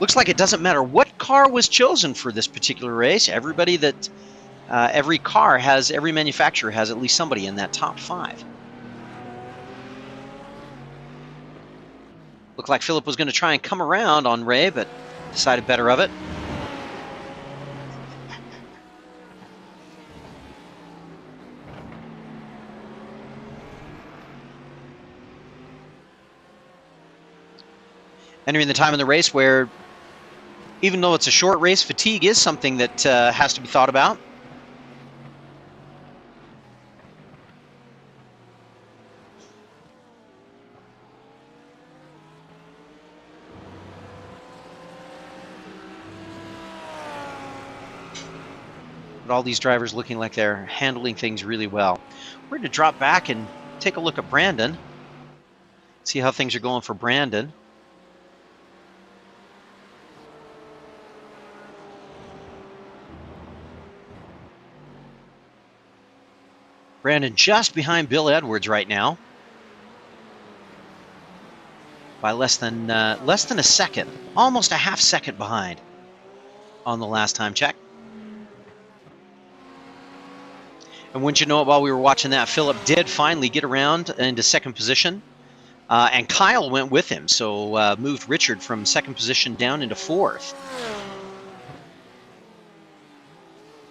Looks like it doesn't matter what car was chosen for this particular race. Everybody that every manufacturer has at least somebody in that top 5. Looked like Philip was going to try and come around on Ray, but decided better of it. Entering the time in the race where, even though it's a short race, fatigue is something that has to be thought about. But all these drivers looking like they're handling things really well. We're going to drop back and take a look at Brandon. See how things are going for Brandon. Brandon just behind Bill Edwards right now by less than a second, almost a half second behind on the last time check. And wouldn't you know it, while we were watching that, Philip did finally get around into second position, and Kyle went with him, so moved Richard from second position down into 4th.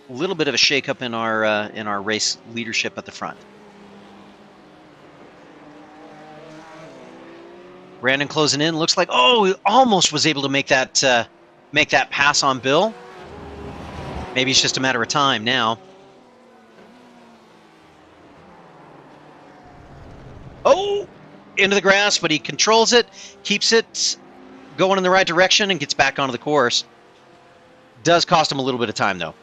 A little bit of a shakeup in our race leadership at the front. Brandon closing in. Looks like, oh, he almost was able to make that pass on Bill. Maybe it's just a matter of time now. Oh, into the grass, but he controls it, keeps it going in the right direction, and gets back onto the course. Does cost him a little bit of time, though.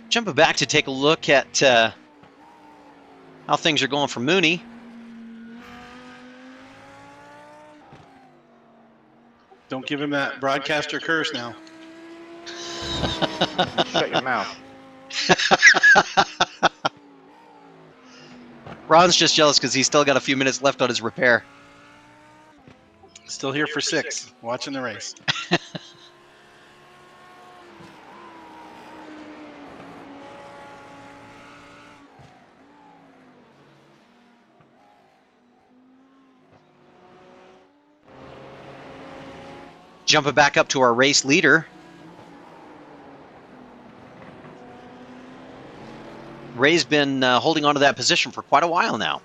Jumping back to take a look at how things are going for Mooney. Don't give him that broadcaster curse now. Shut your mouth. Ron's just jealous because he's still got a few minutes left on his repair. Still here for 6, watching the race. Jumping back up to our race leader. Ray's been holding on to that position for quite a while now.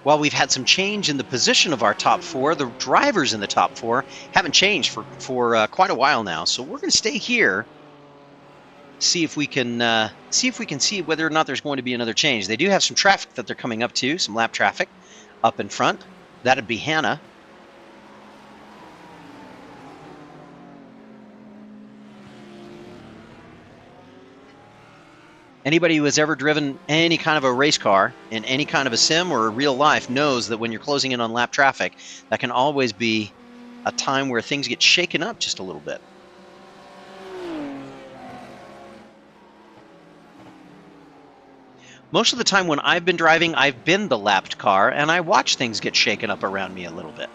While we've had some change in the position of our top 4, the drivers in the top 4 haven't changed for quite a while now. So we're going to stay here, see if we can see whether or not there's going to be another change. They do have some traffic that they're coming up to, some lap traffic up in front. That'd be Hannah. Anybody who has ever driven any kind of a race car in any kind of a sim or a real life knows that when you're closing in on lap traffic, that can always be a time where things get shaken up just a little bit. Most of the time when I've been driving, I've been the lapped car, and I watch things get shaken up around me a little bit.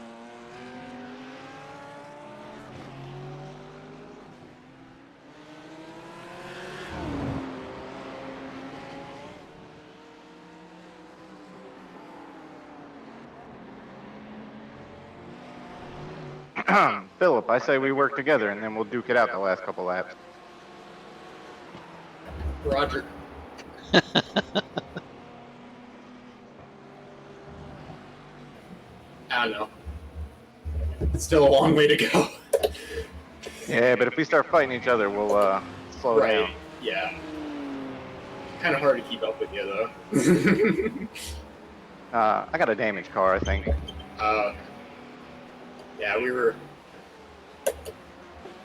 Philip, I say we work together and then we'll duke it out the last couple laps. Roger. I don't know. It's still a long way to go. Yeah, but if we start fighting each other, we'll slow down. Yeah. Kind of hard to keep up with you, though. I got a damaged car, I think. Yeah, we were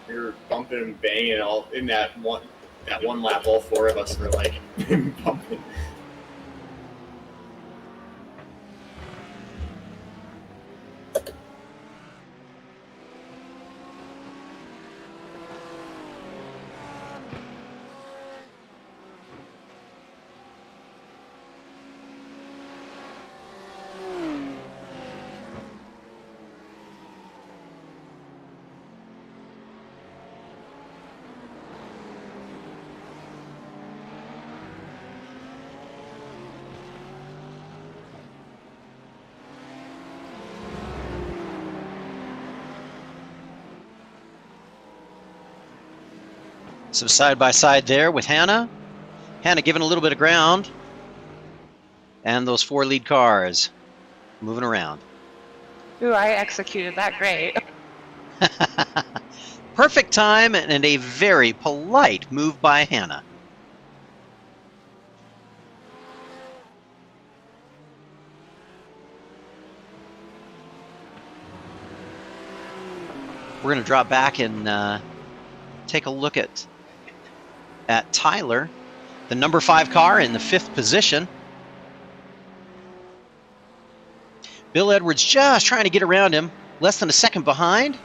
We were bumping and banging all in that one lap. All four of us were like bumping. Some side by side there with Hannah. Hannah giving a little bit of ground. And those 4 lead cars moving around. Ooh, I executed that great. Perfect time and a very polite move by Hannah. We're going to drop back and take a look at Tyler, the number 5 car in the 5th position. Bill Edwards just trying to get around him, less than a second behind.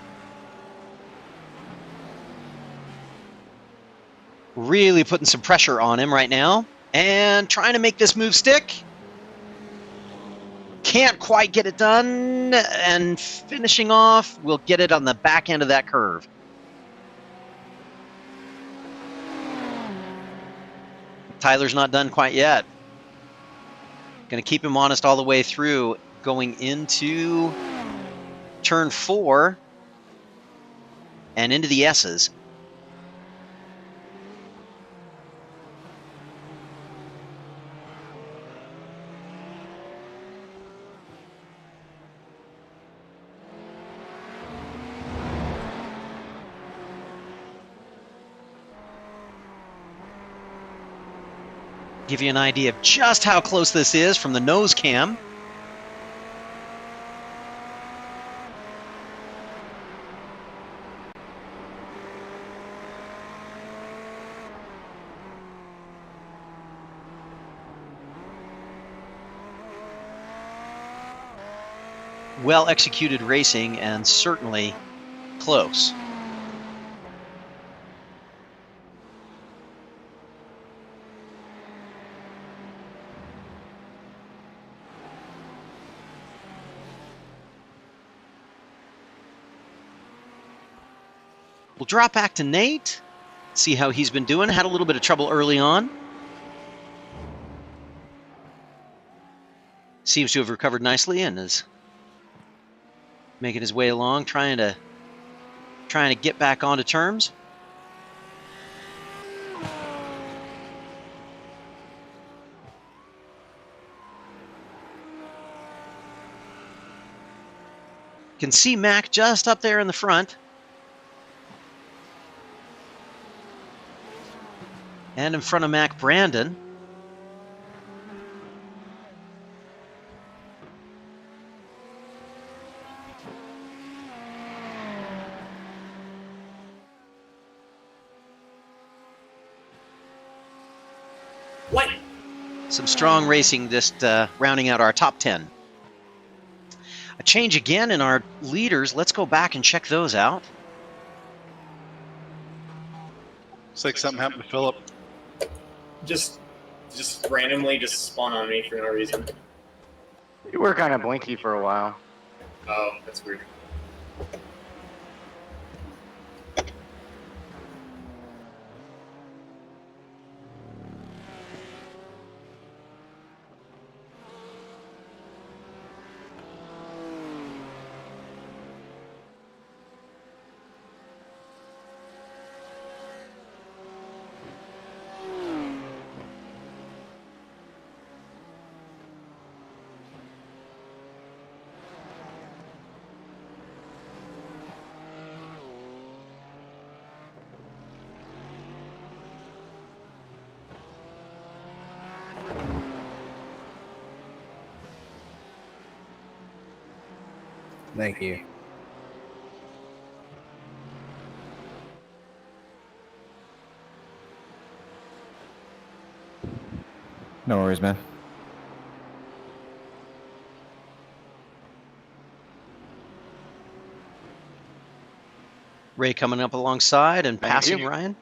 Really putting some pressure on him right now and trying to make this move stick. Can't quite get it done, and finishing off, we'll get it on the back end of that curve. Tyler's not done quite yet. Going to keep him honest all the way through, going into turn 4 and into the S's. Give you an idea of just how close this is from the nose cam. Well executed racing and certainly close. We'll drop back to Nate, see how he's been doing. Had a little bit of trouble early on. Seems to have recovered nicely and is making his way along, trying to get back onto terms. Can see Mac just up there in the front. And in front of Mac, Brandon. What? Some strong racing just rounding out our top 10. A change again in our leaders. Let's go back and check those out. Looks like something happened to Philip. Just randomly just spawn on me for no reason. You were kind of blinky for a while. Oh, that's weird. Thank you. No worries, man. Ray coming up alongside and Thank passing you. Ryan.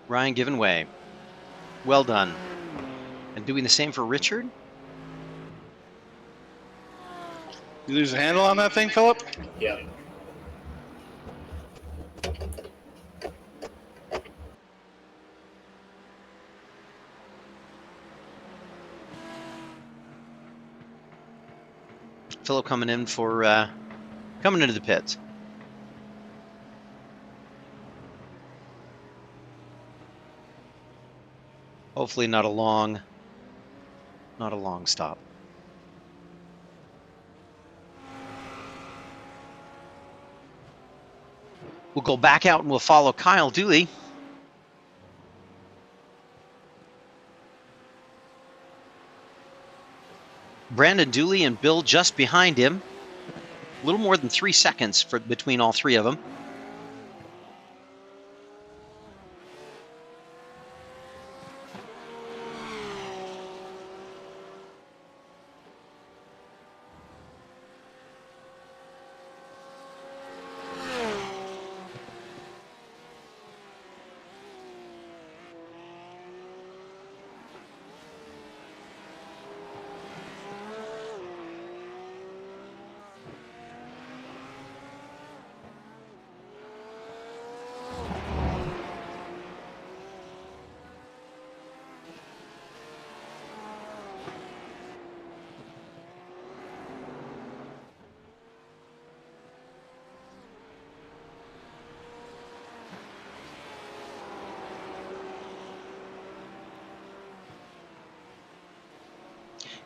Ryan giving way. Well done. And doing the same for Richard. You lose a handle on that thing, Philip? Yeah. Philip coming in for coming into the pits. Hopefully not a long stop. We'll go back out and we'll follow Kyle Dooley. Brandon Dooley and Bill just behind him. A little more than 3 seconds between all three of them.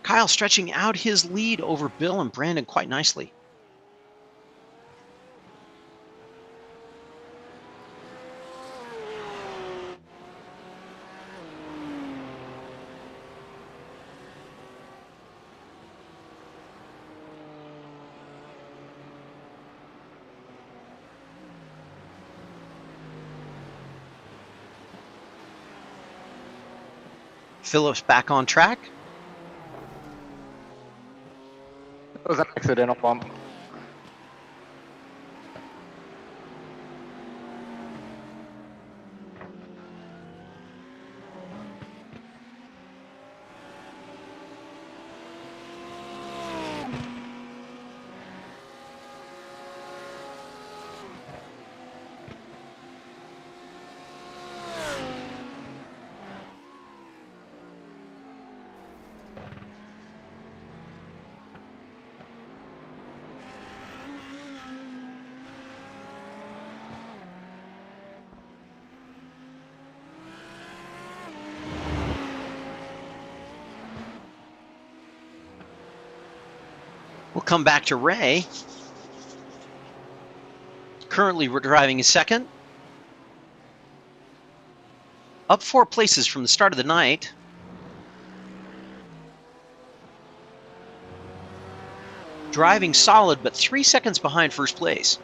Kyle stretching out his lead over Bill and Brandon quite nicely. Phillips back on track. It was an accidental bump. We'll come back to Ray. Currently, we're driving in second. Up 4 places from the start of the night. Driving solid, but 3 seconds behind first place.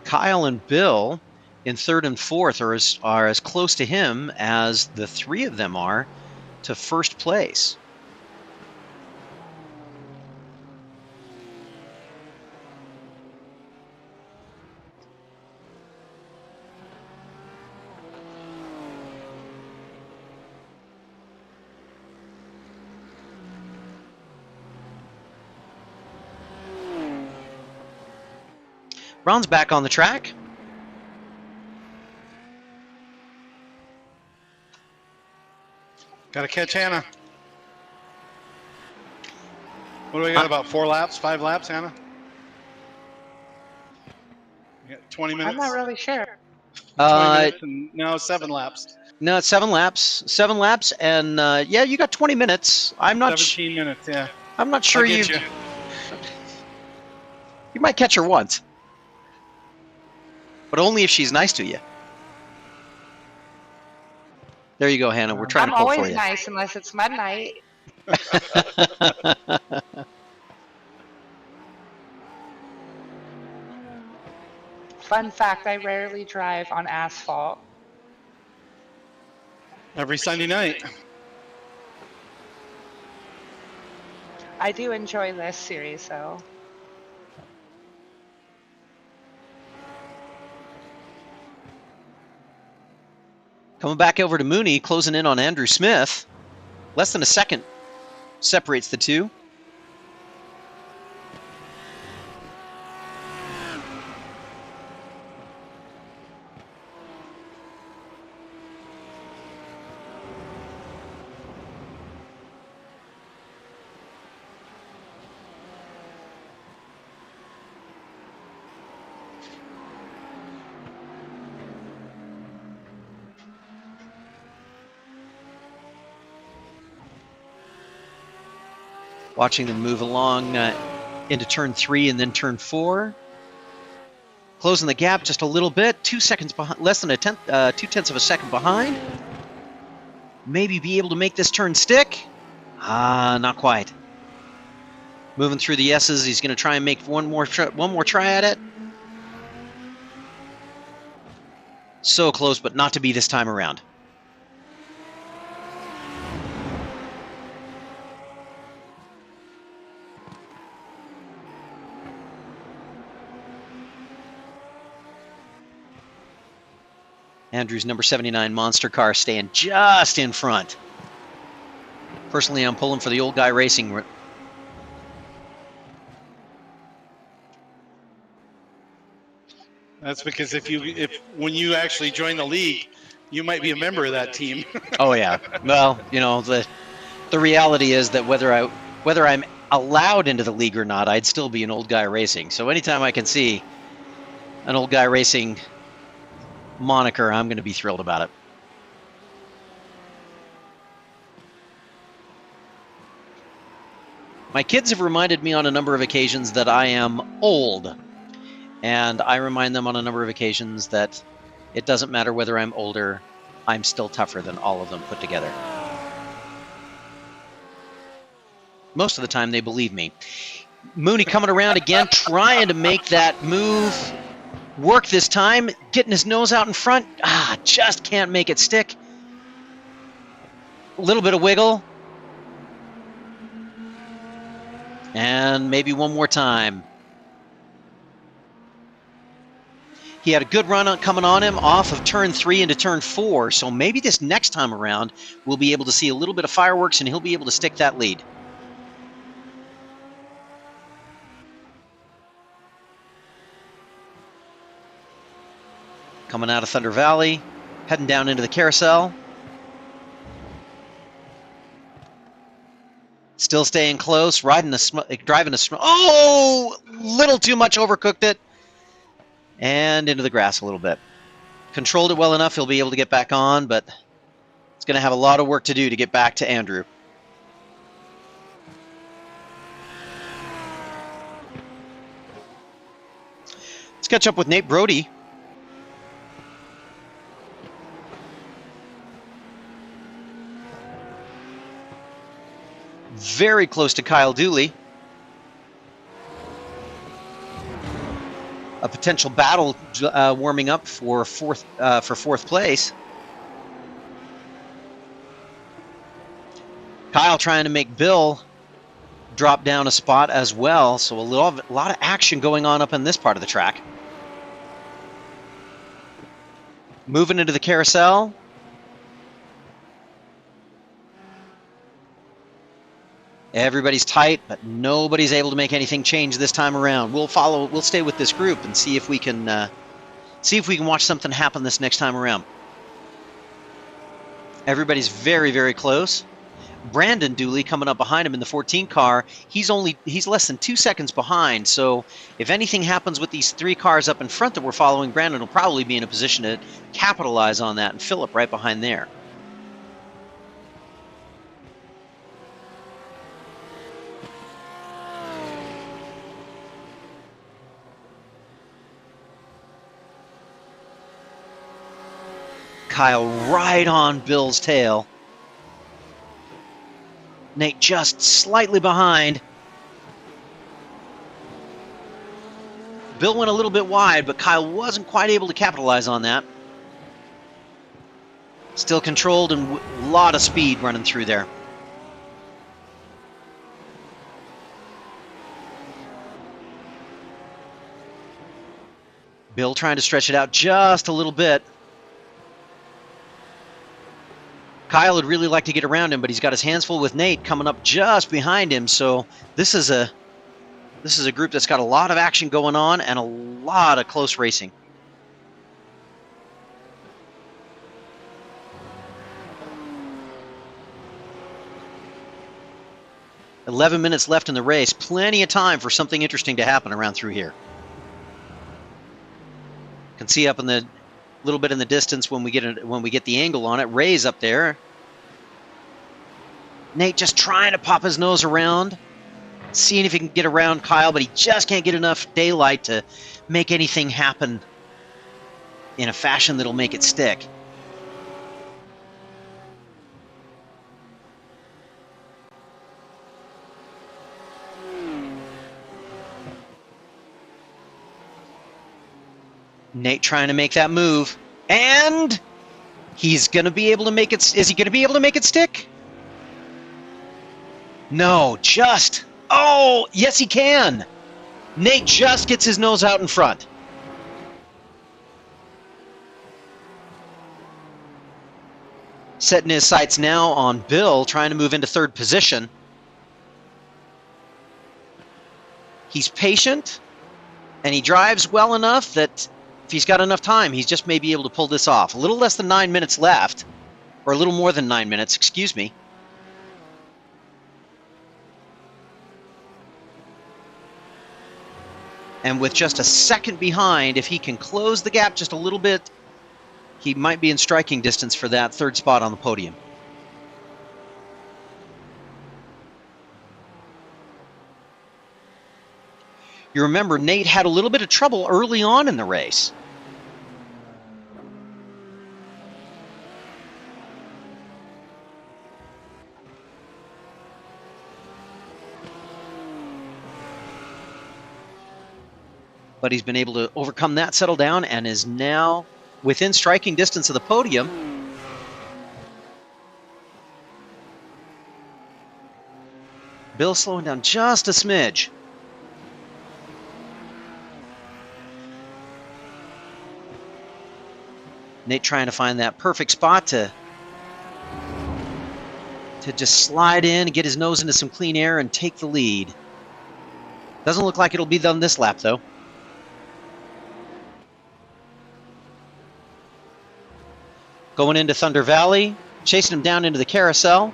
Kyle and Bill in third and fourth are as close to him as the three of them are to first place. Ron's back on the track. Got to catch Hannah. What do we got, about 4 laps, 5 laps, Hannah? We got 20 minutes? I'm not really sure. 20 minutes and now 7 laps. No, it's 7 laps. 7 laps, and yeah, you got 20 minutes. I'm not 17 minutes, yeah. I'm not sure you might catch her once. But only if she's nice to you. There you go, Hannah. We're trying I'm to pull for always you. nice unless it's mud night. Fun fact, I rarely drive on asphalt. Every Sunday night. I do enjoy this series, though. Coming back over to Mooney, closing in on Andrew Smith. Less than a second separates the two. Watching them move along into turn 3 and then turn 4. Closing the gap just a little bit. 2 seconds behind, less than 2/10 of a second behind. Maybe be able to make this turn stick. Not quite. Moving through the S's, he's going to try and make one more try at it. So close, but not to be this time around. Andrew's number 79 monster car staying just in front. Personally, I'm pulling for the old guy racing. That's because when you actually join the league, you might be a member of that team. Oh yeah. Well, you know, the reality is that whether I'm allowed into the league or not, I'd still be an old guy racing. So anytime I can see an old guy racing moniker, I'm going to be thrilled about it. My kids have reminded me on a number of occasions that I am old. And I remind them on a number of occasions that it doesn't matter whether I'm older, I'm still tougher than all of them put together. Most of the time they believe me. Mooney coming around again, trying to make that move work this time, getting his nose out in front. Just can't make it stick. A little bit of wiggle. And maybe one more time. He had a good run coming on him off of turn 3 into turn 4, so maybe this next time around we'll be able to see a little bit of fireworks and he'll be able to stick that lead. Coming out of Thunder Valley, heading down into the carousel. Still staying close, driving a little too much, overcooked it. And into the grass a little bit. Controlled it well enough, he'll be able to get back on, but it's going to have a lot of work to do to get back to Andrew. Let's catch up with Nate Brody. Very close to Kyle Dooley. A potential battle warming up for fourth place. Kyle trying to make Bill drop down a spot as well, so a lot of action going on up in this part of the track. Moving into the carousel. Everybody's tight, but nobody's able to make anything change this time around. We'll stay with this group and see if we can watch something happen this next time around. Everybody's very, very close. Brandon Dooley coming up behind him in the 14 car. He's less than 2 seconds behind, so if anything happens with these 3 cars up in front that we're following, Brandon will probably be in a position to capitalize on that, and Phillip right behind there. Kyle right on Bill's tail. Nate just slightly behind. Bill went a little bit wide, but Kyle wasn't quite able to capitalize on that. Still controlled and a lot of speed running through there. Bill trying to stretch it out just a little bit. Kyle would really like to get around him, but he's got his hands full with Nate coming up just behind him. So this is a group that's got a lot of action going on and a lot of close racing. "11 minutes left in the race. Plenty of time for something interesting to happen around through here. Can see up in the little bit in the distance when we get the angle on it. Ray's up there. Nate just trying to pop his nose around, seeing if he can get around Kyle, but he just can't get enough daylight to make anything happen in a fashion that'll make it stick. Nate trying to make that move, and he's going to be able to make it. Is he going to be able to make it stick? No, just. Oh, yes, he can. Nate just gets his nose out in front. Setting his sights now on Bill, trying to move into third position. He's patient, and he drives well enough that if he's got enough time, he's just may be able to pull this off. A little less than 9 minutes left, or a little more than 9 minutes, excuse me. And with just a second behind, if he can close the gap just a little bit, he might be in striking distance for that third spot on the podium. You remember, Nate had a little bit of trouble early on in the race. But he's been able to overcome that, settle down, and is now within striking distance of the podium. Bill slowing down just a smidge. Nate trying to find that perfect spot to just slide in and get his nose into some clean air and take the lead. Doesn't look like it'll be done this lap, though. Going into Thunder Valley, chasing him down into the carousel.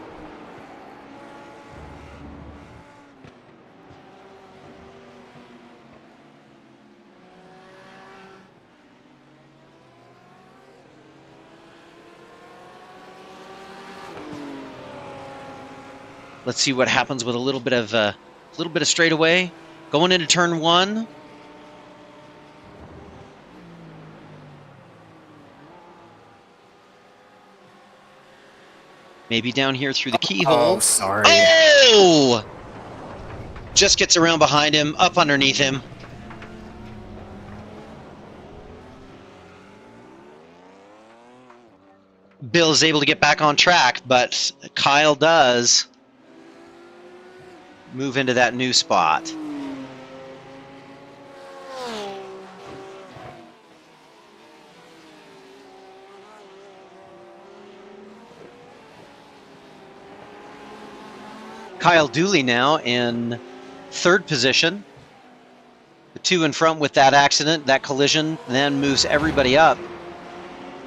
Let's see what happens with a little bit of straightaway. Going into turn one. Maybe down here through the keyhole. Oh, sorry. Oh! Just gets around behind him, up underneath him. Bill's able to get back on track, but Kyle does move into that new spot. Kyle Dooley now in third position. The two in front with that accident, that collision, then moves everybody up.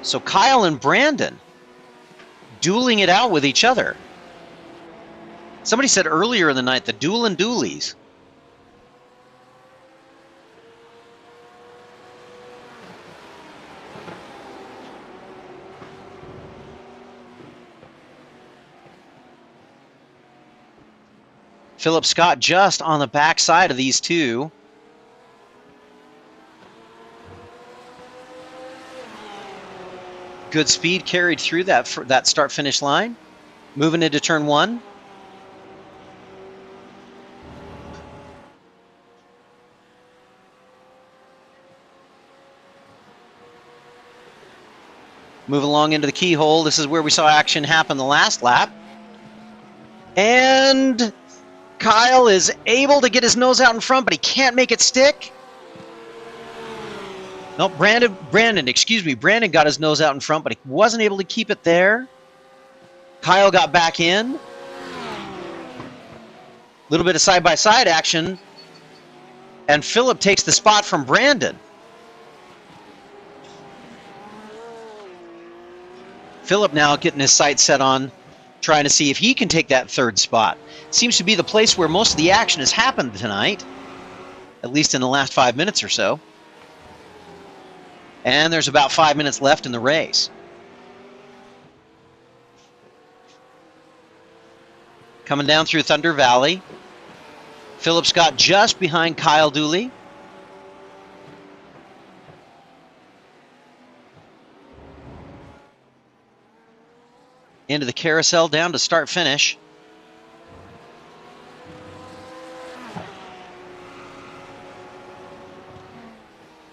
So Kyle and Brandon dueling it out with each other. Somebody said earlier in the night, the duel and dualies. Philip Scott just on the back side of these two. Good speed carried through that start-finish line. Moving into turn one. Move along into the keyhole. This is where we saw action happen the last lap. And Kyle is able to get his nose out in front, but he can't make it stick. No, Brandon got his nose out in front, but he wasn't able to keep it there. Kyle got back in. A little bit of side-by-side action. And Philip takes the spot from Brandon. Philip now getting his sights set on trying to see if he can take that third spot. Seems to be the place where most of the action has happened tonight, at least in the last 5 minutes or so. And there's about 5 minutes left in the race. Coming down through Thunder Valley. Philip Scott just behind Kyle Dooley. Into the carousel down to start finish.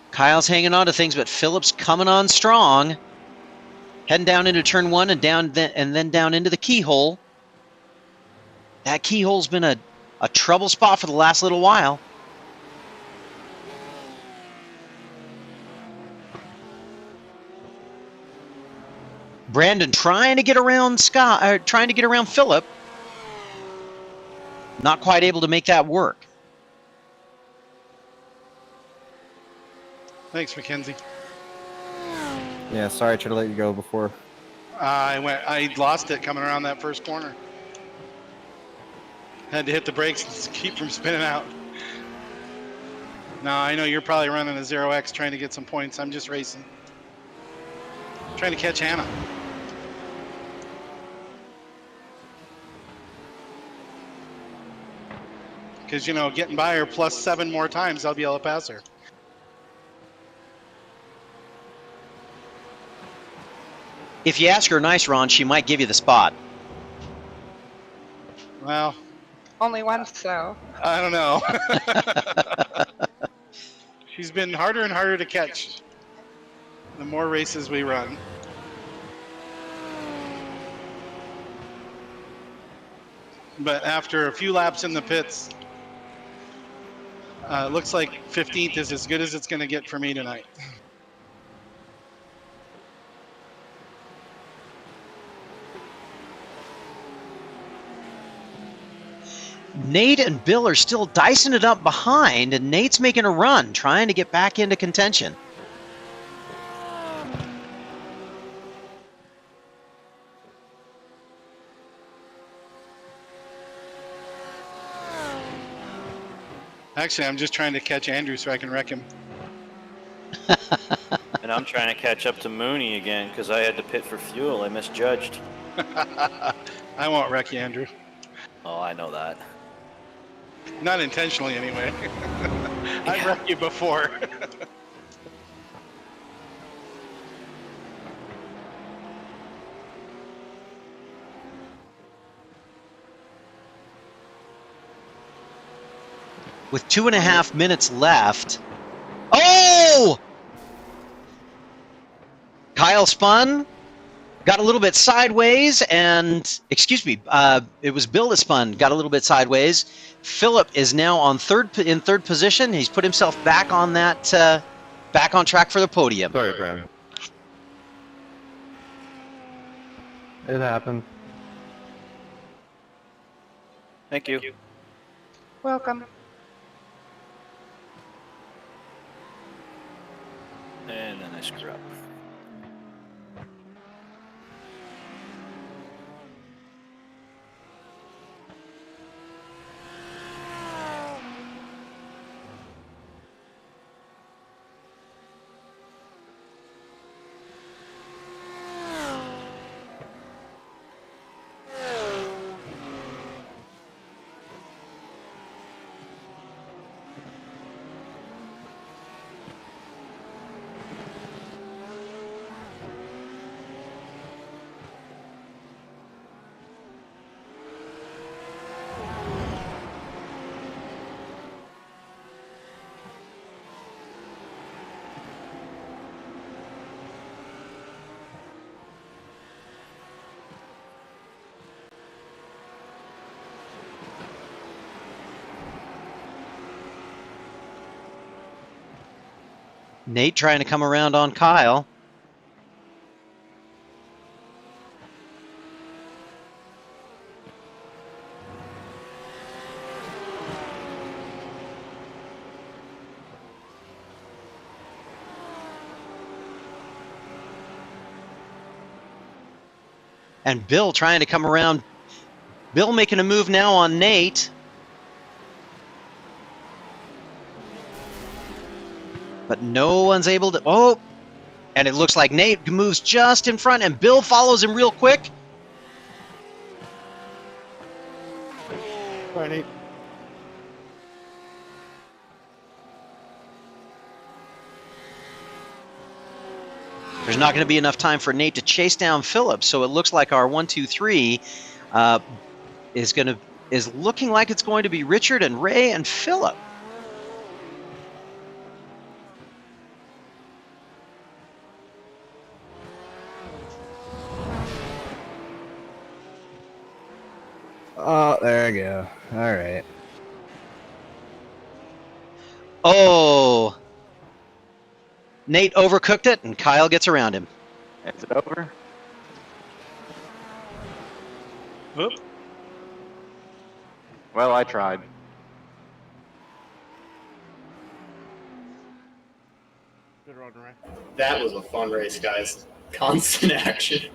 Kyle's hanging on to things, but Philip's coming on strong. Heading down into turn one and then down into the keyhole. That keyhole's been a trouble spot for the last little while. Brandon trying to get around Philip. Not quite able to make that work. Thanks, Mackenzie. Yeah, sorry, I tried to let you go before. I lost it coming around that first corner. Had to hit the brakes to keep from spinning out. Now, I know you're probably running a 0x trying to get some points. I'm just racing. Trying to catch Hannah. Because, you know, getting by her plus 7 more times, I'll be able to pass her. If you ask her nice, Ron, she might give you the spot. Well, Only once, though. I don't know. She's been harder and harder to catch the more races we run. But after a few laps in the pits, looks like 15th is as good as it's going to get for me tonight. Nate and Bill are still dicing it up behind, and Nate's making a run, trying to get back into contention. Actually, I'm just trying to catch Andrew so I can wreck him. And I'm trying to catch up to Mooney again because I had to pit for fuel. I misjudged. I won't wreck you, Andrew. Oh, I know that. Not intentionally, anyway. I've wrecked you before. With 2.5 minutes left. Oh! Kyle spun, got a little bit sideways, and it was Bill that spun, got a little bit sideways. Philip is now in third position. He's put himself back on that, back on track for the podium. Sorry, Brandon. It happened. Thank you. Welcome. And then I screw up. Nate trying to come around on Kyle. And Bill trying to come around. Bill making a move now on Nate. But no one's able to... Oh! And it looks like Nate moves just in front, and Bill follows him real quick. All right, Nate. There's not going to be enough time for Nate to chase down Philip, so it looks like our 1-2-3 is looking like it's going to be Richard and Ray and Philip. Oh, there you go. All right. Oh! Nate overcooked it, and Kyle gets around him. Is it over? Whoop. Well, I tried. Good run, Ray. That was a fun race, guys. Constant action.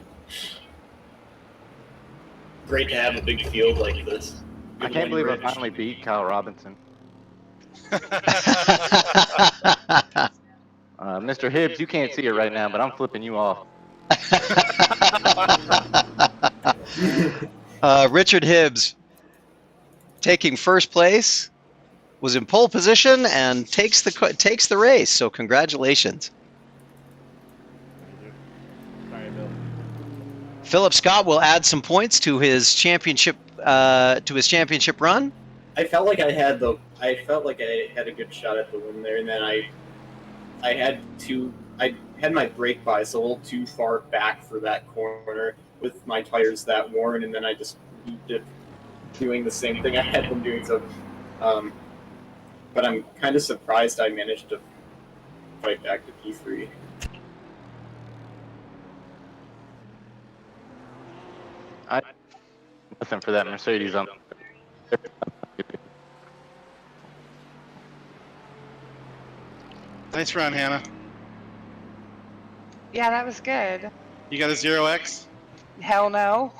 Great to have a big field like this. I can't believe I finally beat Kyle Robinson. Mr. Hibbs, you can't see it right now, but I'm flipping you off. Richard Hibbs taking first place, was in pole position, and takes the race. So congratulations. Sorry, Bill. Philip Scott will add some points to his championship run. I felt like I had a good shot at the win there, and then I had my brake bias a little too far back for that corner with my tires that worn, and then I just looped it, doing the same thing I had been doing. So, but I'm kind of surprised I managed to fight back to P3. Nothing for that Mercedes on. Nice run, Hannah. Yeah, that was good. You got a 0x? Hell no.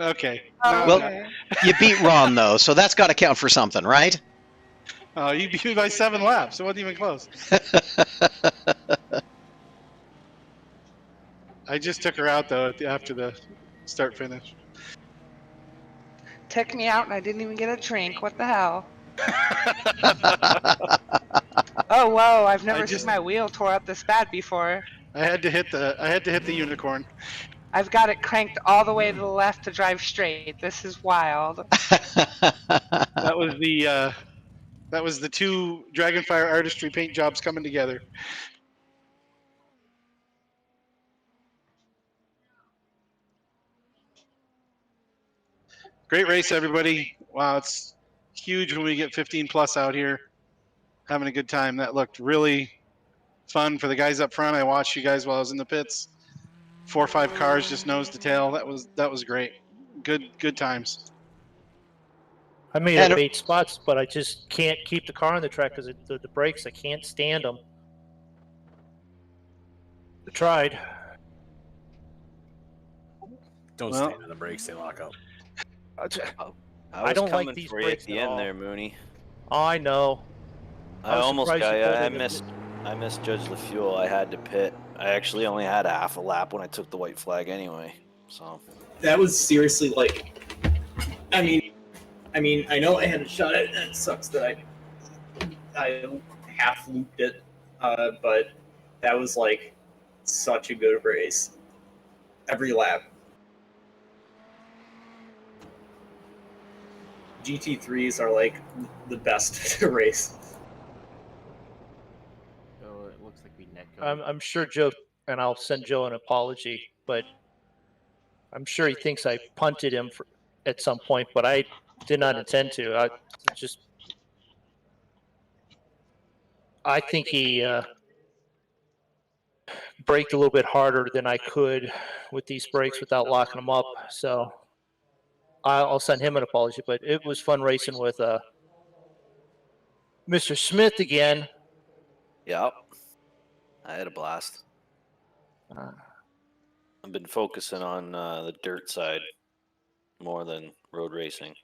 Okay. Well, you beat Ron, though, so that's got to count for something, right? Oh, you beat me by 7 laps. It wasn't even close. I just took her out, though, after the start-finish. Took me out and I didn't even get a drink. What the hell? Oh, whoa, I've never seen my wheel tore up this bad before. I had to hit the unicorn. I've got it cranked all the way to the left to drive straight. This is wild. That was the two Dragonfyre artistry paint jobs coming together. Great race, everybody. Wow, it's huge when we get 15 plus out here having a good time. That looked really fun for the guys up front. I watched you guys while I was in the pits. 4 or 5 cars just nose to tail. That was great. Good times. I made up 8 spots, but I just can't keep the car on the track because the brakes, I can't stand them. I tried. Don't stand on the brakes, they lock up. I don't coming like these for you brakes at the at end all. there, Mooney. Oh, I know. I almost surprised got you you. pulled I it. misjudged the fuel. I had to pit. I actually only had a half a lap when I took the white flag anyway. So That was seriously like, I mean, I know I had a shot at it, and it sucks that I half looped it, but that was like such a good race. Every lap. GT3s are like the best to race. So it looks like we net. I'm sure Joe, and I'll send Joe an apology, but I'm sure he thinks I punted him at some point, but I did not intend to. I think he braked a little bit harder than I could with these brakes without locking them up. So I'll send him an apology. But it was fun racing with Mr. Smith again. Yep. I had a blast. I've been focusing on the dirt side more than road racing.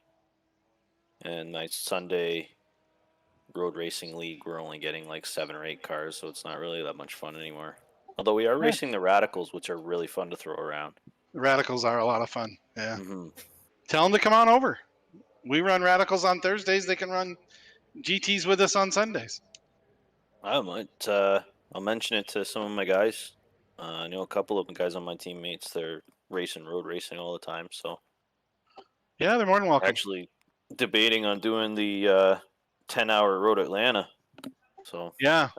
And my Sunday road racing league, we're only getting like 7 or 8 cars, so it's not really that much fun anymore. Although we are racing the Radicals, which are really fun to throw around. The Radicals are a lot of fun. Yeah. Mm-hmm. Tell them to come on over. We run Radicals on Thursdays. They can run GTs with us on Sundays. I might. I'll mention it to some of my guys. I know a couple of the guys on my teammates. They're road racing all the time. So yeah, they're more than welcome. Actually, debating on doing the 10-hour Road Atlanta. So yeah,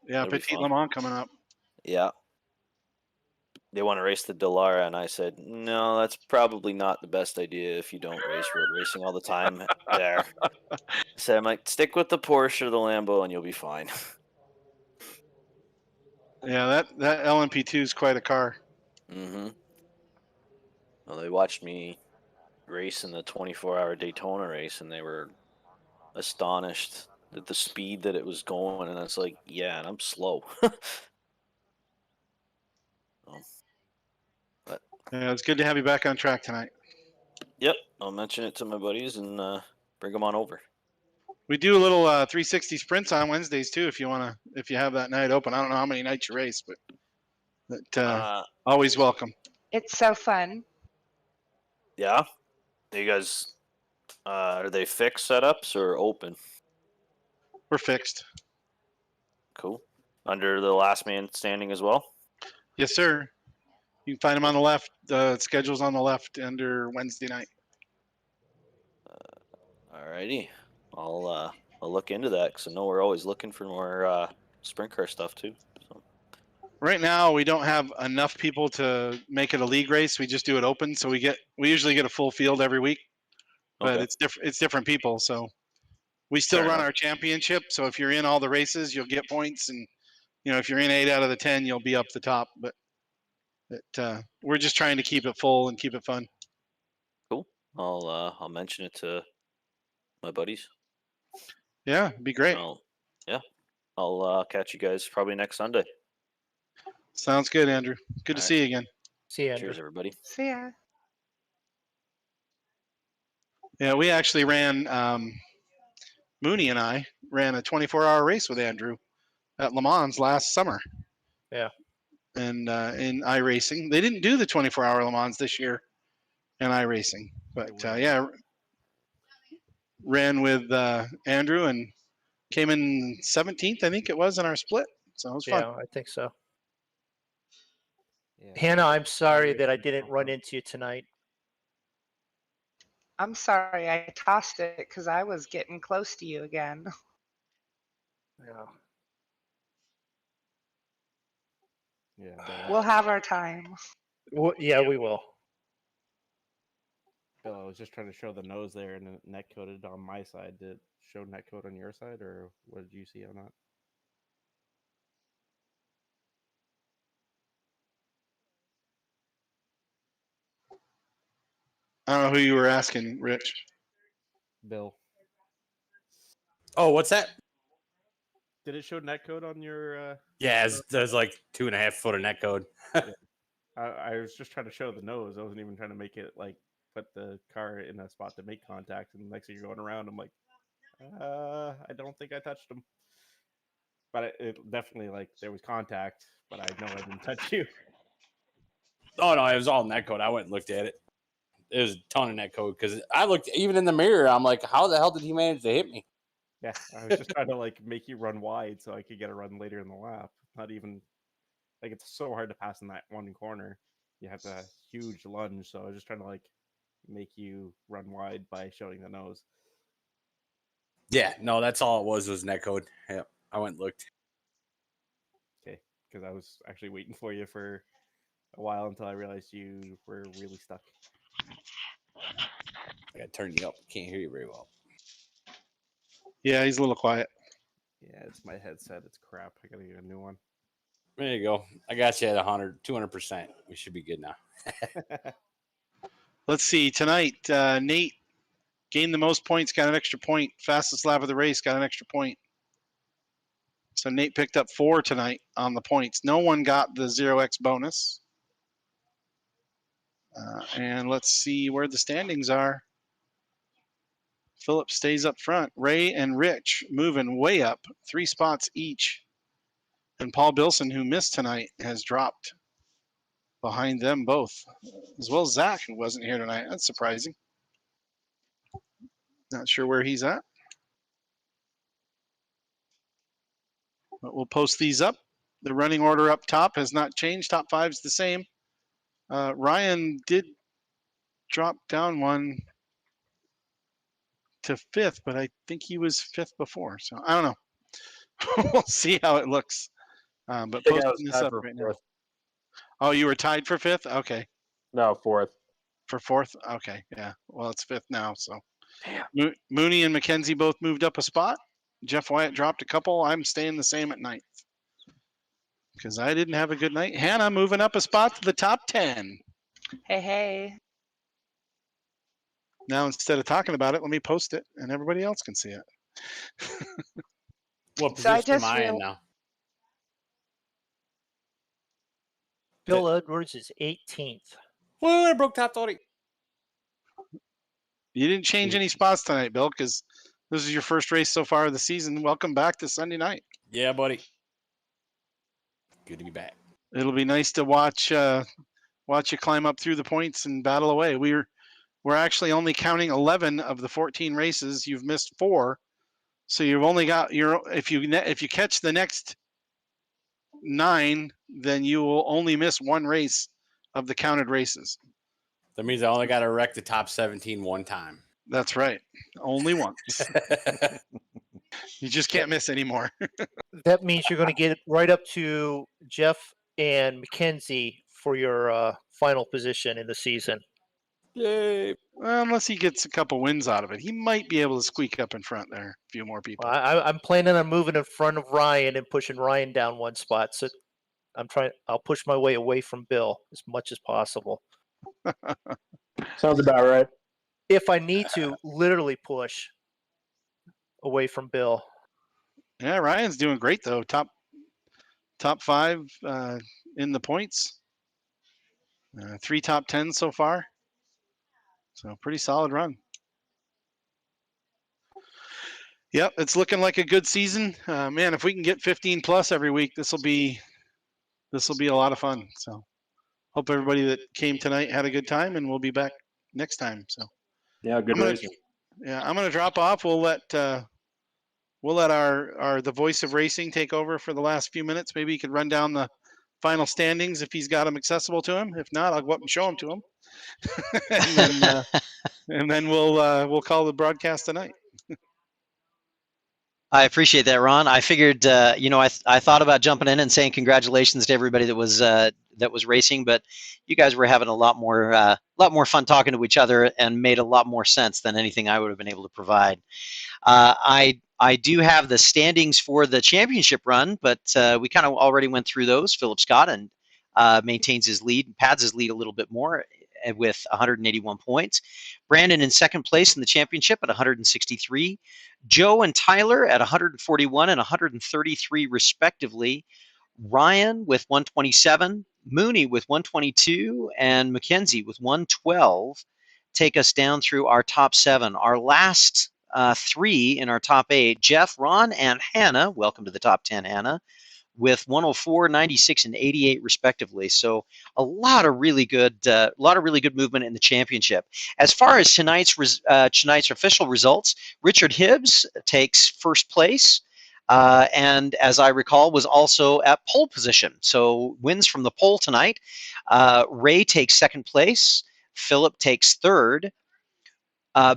Petit Le Mans coming up. Yeah. They want to race the Dallara, and I said, no, that's probably not the best idea if you don't race road racing all the time there. So I might stick with the Porsche or the Lambo, and you'll be fine. Yeah, that LMP2 is quite a car. Mm-hmm. Well, they watched me race in the 24-hour Daytona race, and they were astonished at the speed that it was going, and it's like, yeah, and I'm slow. But yeah, it's good to have you back on track tonight. Yep, I'll mention it to my buddies and bring them on over. We do a little 360 sprints on Wednesdays too, if you have that night open. I don't know how many nights you race, but always welcome. It's so fun. Yeah, you guys, are they fixed setups or open? We're fixed. Cool. Under the last man standing as well? Yes, sir. You can find them on the left. The schedule's on the left under Wednesday night. Alrighty. I'll look into that because I know we're always looking for more sprint car stuff too. So. Right now, we don't have enough people to make it a league race. We just do it open, so we usually get a full field every week. But Okay. it's different people, so we still run our championship. So if you're in all the races, you'll get points, and if you're in 8 out of the 10, you'll be up the top. But we're just trying to keep it full and keep it fun. Cool. I'll mention it to my buddies. Yeah, it'd be great. I'll catch you guys probably next Sunday. Sounds good, Andrew. Good to see you again. See you, Andrew. Cheers, everybody. See ya. Yeah, we actually ran. Mooney and I ran a 24-hour race with Andrew at Le Mans last summer. Yeah. And in iRacing, they didn't do the 24-hour Le Mans this year in iRacing, but ran with Andrew and came in 17th, I think it was, in our split. So it was fun. Yeah, I think so. Hannah, I'm sorry that I didn't run into you tonight. I'm sorry I tossed it because I was getting close to you again. Yeah. Yeah. We'll have our time. Well, yeah, we will. Bill, I was just trying to show the nose there and net coded on my side. Did it show net code on your side, or what did you see on that? I don't know who you were asking, Rich. Bill. Oh, what's that? Did it show net code on your? Yeah, there's like 2.5 foot of net code. I was just trying to show the nose. I wasn't even trying to make it like put the car in a spot to make contact. And next thing you're going around, I'm like, I don't think I touched him. But it definitely, like, there was contact, but I know I didn't touch you. Oh no, it was all net code. I went and looked at it. It was a ton of net code because I looked even in the mirror. I'm like, how the hell did he manage to hit me? Yeah, I was just trying to like make you run wide so I could get a run later in the lap. Not even like it's so hard to pass in that one corner. You have a huge lunge, so I was just trying to like make you run wide by showing the nose. Yeah, no, that's all it was net code. Yep, I went and looked. Okay, because I was actually waiting for you for a while until I realized you were really stuck. I gotta turn you up. Can't hear you very well. Yeah, he's a little quiet. Yeah, it's my headset. It's crap. I gotta get a new one. There you go. I got you at 100, 200%. We should be good now. Let's see. Tonight, Nate gained the most points, got an extra point. Fastest lap of the race, got an extra point. So Nate picked up 4 tonight on the points. No one got the 0x bonus. And let's see where the standings are. Philip stays up front. Ray and Rich moving way up, 3 spots each. And Paul Bilson, who missed tonight, has dropped behind them both, as well as Zach, who wasn't here tonight. That's surprising. Not sure where he's at. But we'll post these up. The running order up top has not changed. Top 5's the same. Ryan did drop down one to 5th, but I think he was 5th before. So I don't know. We'll see how it looks. But posting this up right now. Oh, you were tied for 5th? Okay. No, 4th. For 4th? Okay, yeah. Well, it's 5th now, so. Mooney and McKenzie both moved up a spot. Jeff Wyatt dropped a couple. I'm staying the same at 9th because I didn't have a good night. Hannah moving up a spot to the top 10. Hey. Now, instead of talking about it, let me post it and everybody else can see it. What So I position am just I in real- now? Bill Edwards is 18th. Well, I broke top 30. You didn't change any spots tonight, Bill, because this is your first race so far of the season. Welcome back to Sunday night. Yeah, buddy. Good to be back. It'll be nice to watch you climb up through the points and battle away. We're actually only counting 11 of the 14 races. You've missed 4, so you've only got if you catch the next 9, then you will only miss 1 race of the counted races. That means I only got to wreck the top 17 one time. That's right. Only once. You just can't miss anymore. That means you're going to get right up to Jeff and Mackenzie for your final position in the season. Yay. Well, unless he gets a couple wins out of it. He might be able to squeak up in front there. A few more people. I'm planning on moving in front of Ryan and pushing Ryan down 1 spot. So I'll push my way away from Bill as much as possible. Sounds about right. If I need to, literally push away from Bill. Yeah, Ryan's doing great though. Top 5 in the points. 3 top 10s so far. So pretty solid run. Yep, it's looking like a good season. Man, if we can get 15 plus every week, this will be a lot of fun. So hope everybody that came tonight had a good time, and we'll be back next time. So yeah, good racing. Yeah, I'm gonna drop off. We'll let our the voice of racing take over for the last few minutes. Maybe he could run down the final standings if he's got them accessible to him. If not, I'll go up and show them to him. and then we'll call the broadcast tonight. I appreciate that, Ron. I figured, I thought about jumping in and saying congratulations to everybody that was racing, but you guys were having a lot more fun talking to each other and made a lot more sense than anything I would have been able to provide. I do have the standings for the championship run, but we kind of already went through those. Philip Scott and maintains his lead and pads his lead a little bit more with 181 points. Brandon in second place in the championship at 163. Joe and Tyler at 141 and 133 respectively. Ryan with 127, Mooney with 122, and Mackenzie with 112 take us down through our top 7. Our last 3 in our top 8, Jeff, Ron, and Hannah. Welcome to the top 10, Hannah, with 104, 96, and 88 respectively. So a lot of really good movement in the championship. As far as tonight's official results, Richard Hibbs takes first place, and as I recall, was also at pole position. So wins from the pole tonight. Ray takes second place. Philip takes third.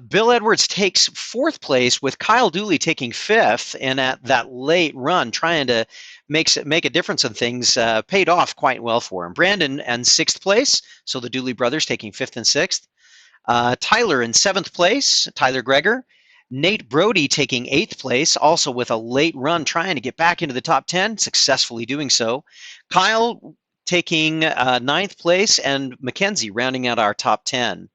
Bill Edwards takes fourth place, with Kyle Dooley taking fifth, and at that late run, trying to make a difference in things, paid off quite well for him. Brandon in sixth place, so the Dooley brothers taking fifth and sixth. Tyler in seventh place, Tyler Greger. Nate Brody taking 8th place, also with a late run trying to get back into the top 10, successfully doing so. Kyle taking 9th place, and Mackenzie rounding out our top 10.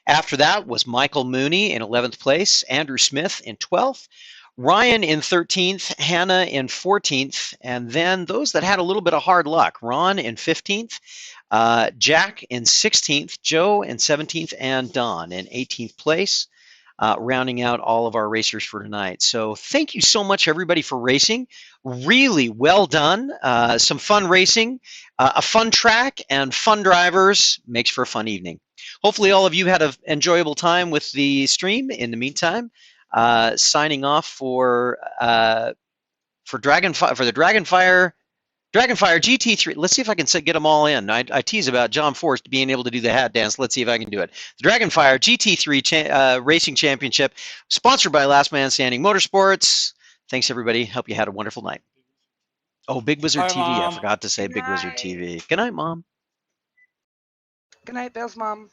After that was Michael Mooney in 11th place, Andrew Smith in 12th, Ryan in 13th, Hannah in 14th, and then those that had a little bit of hard luck, Ron in 15th, Jack in 16th, Joe in 17th, and Don in 18th place. Rounding out all of our racers for tonight. So thank you so much, everybody, for racing. Really well done. Some fun racing, a fun track, and fun drivers makes for a fun evening. Hopefully all of you had an enjoyable time with the stream. In the meantime, signing off for the Dragonfyre GT3. Let's see if I can get them all in. I tease about John Forrest being able to do the hat dance. Let's see if I can do it. The Dragonfyre GT3 Racing Championship, sponsored by Last Man Standing Motorsports. Thanks, everybody. Hope you had a wonderful night. Oh, Big Wizard Bye, TV. Mom. I forgot to say Big Wizard TV. Good night, Mom. Good night, Bill's mom.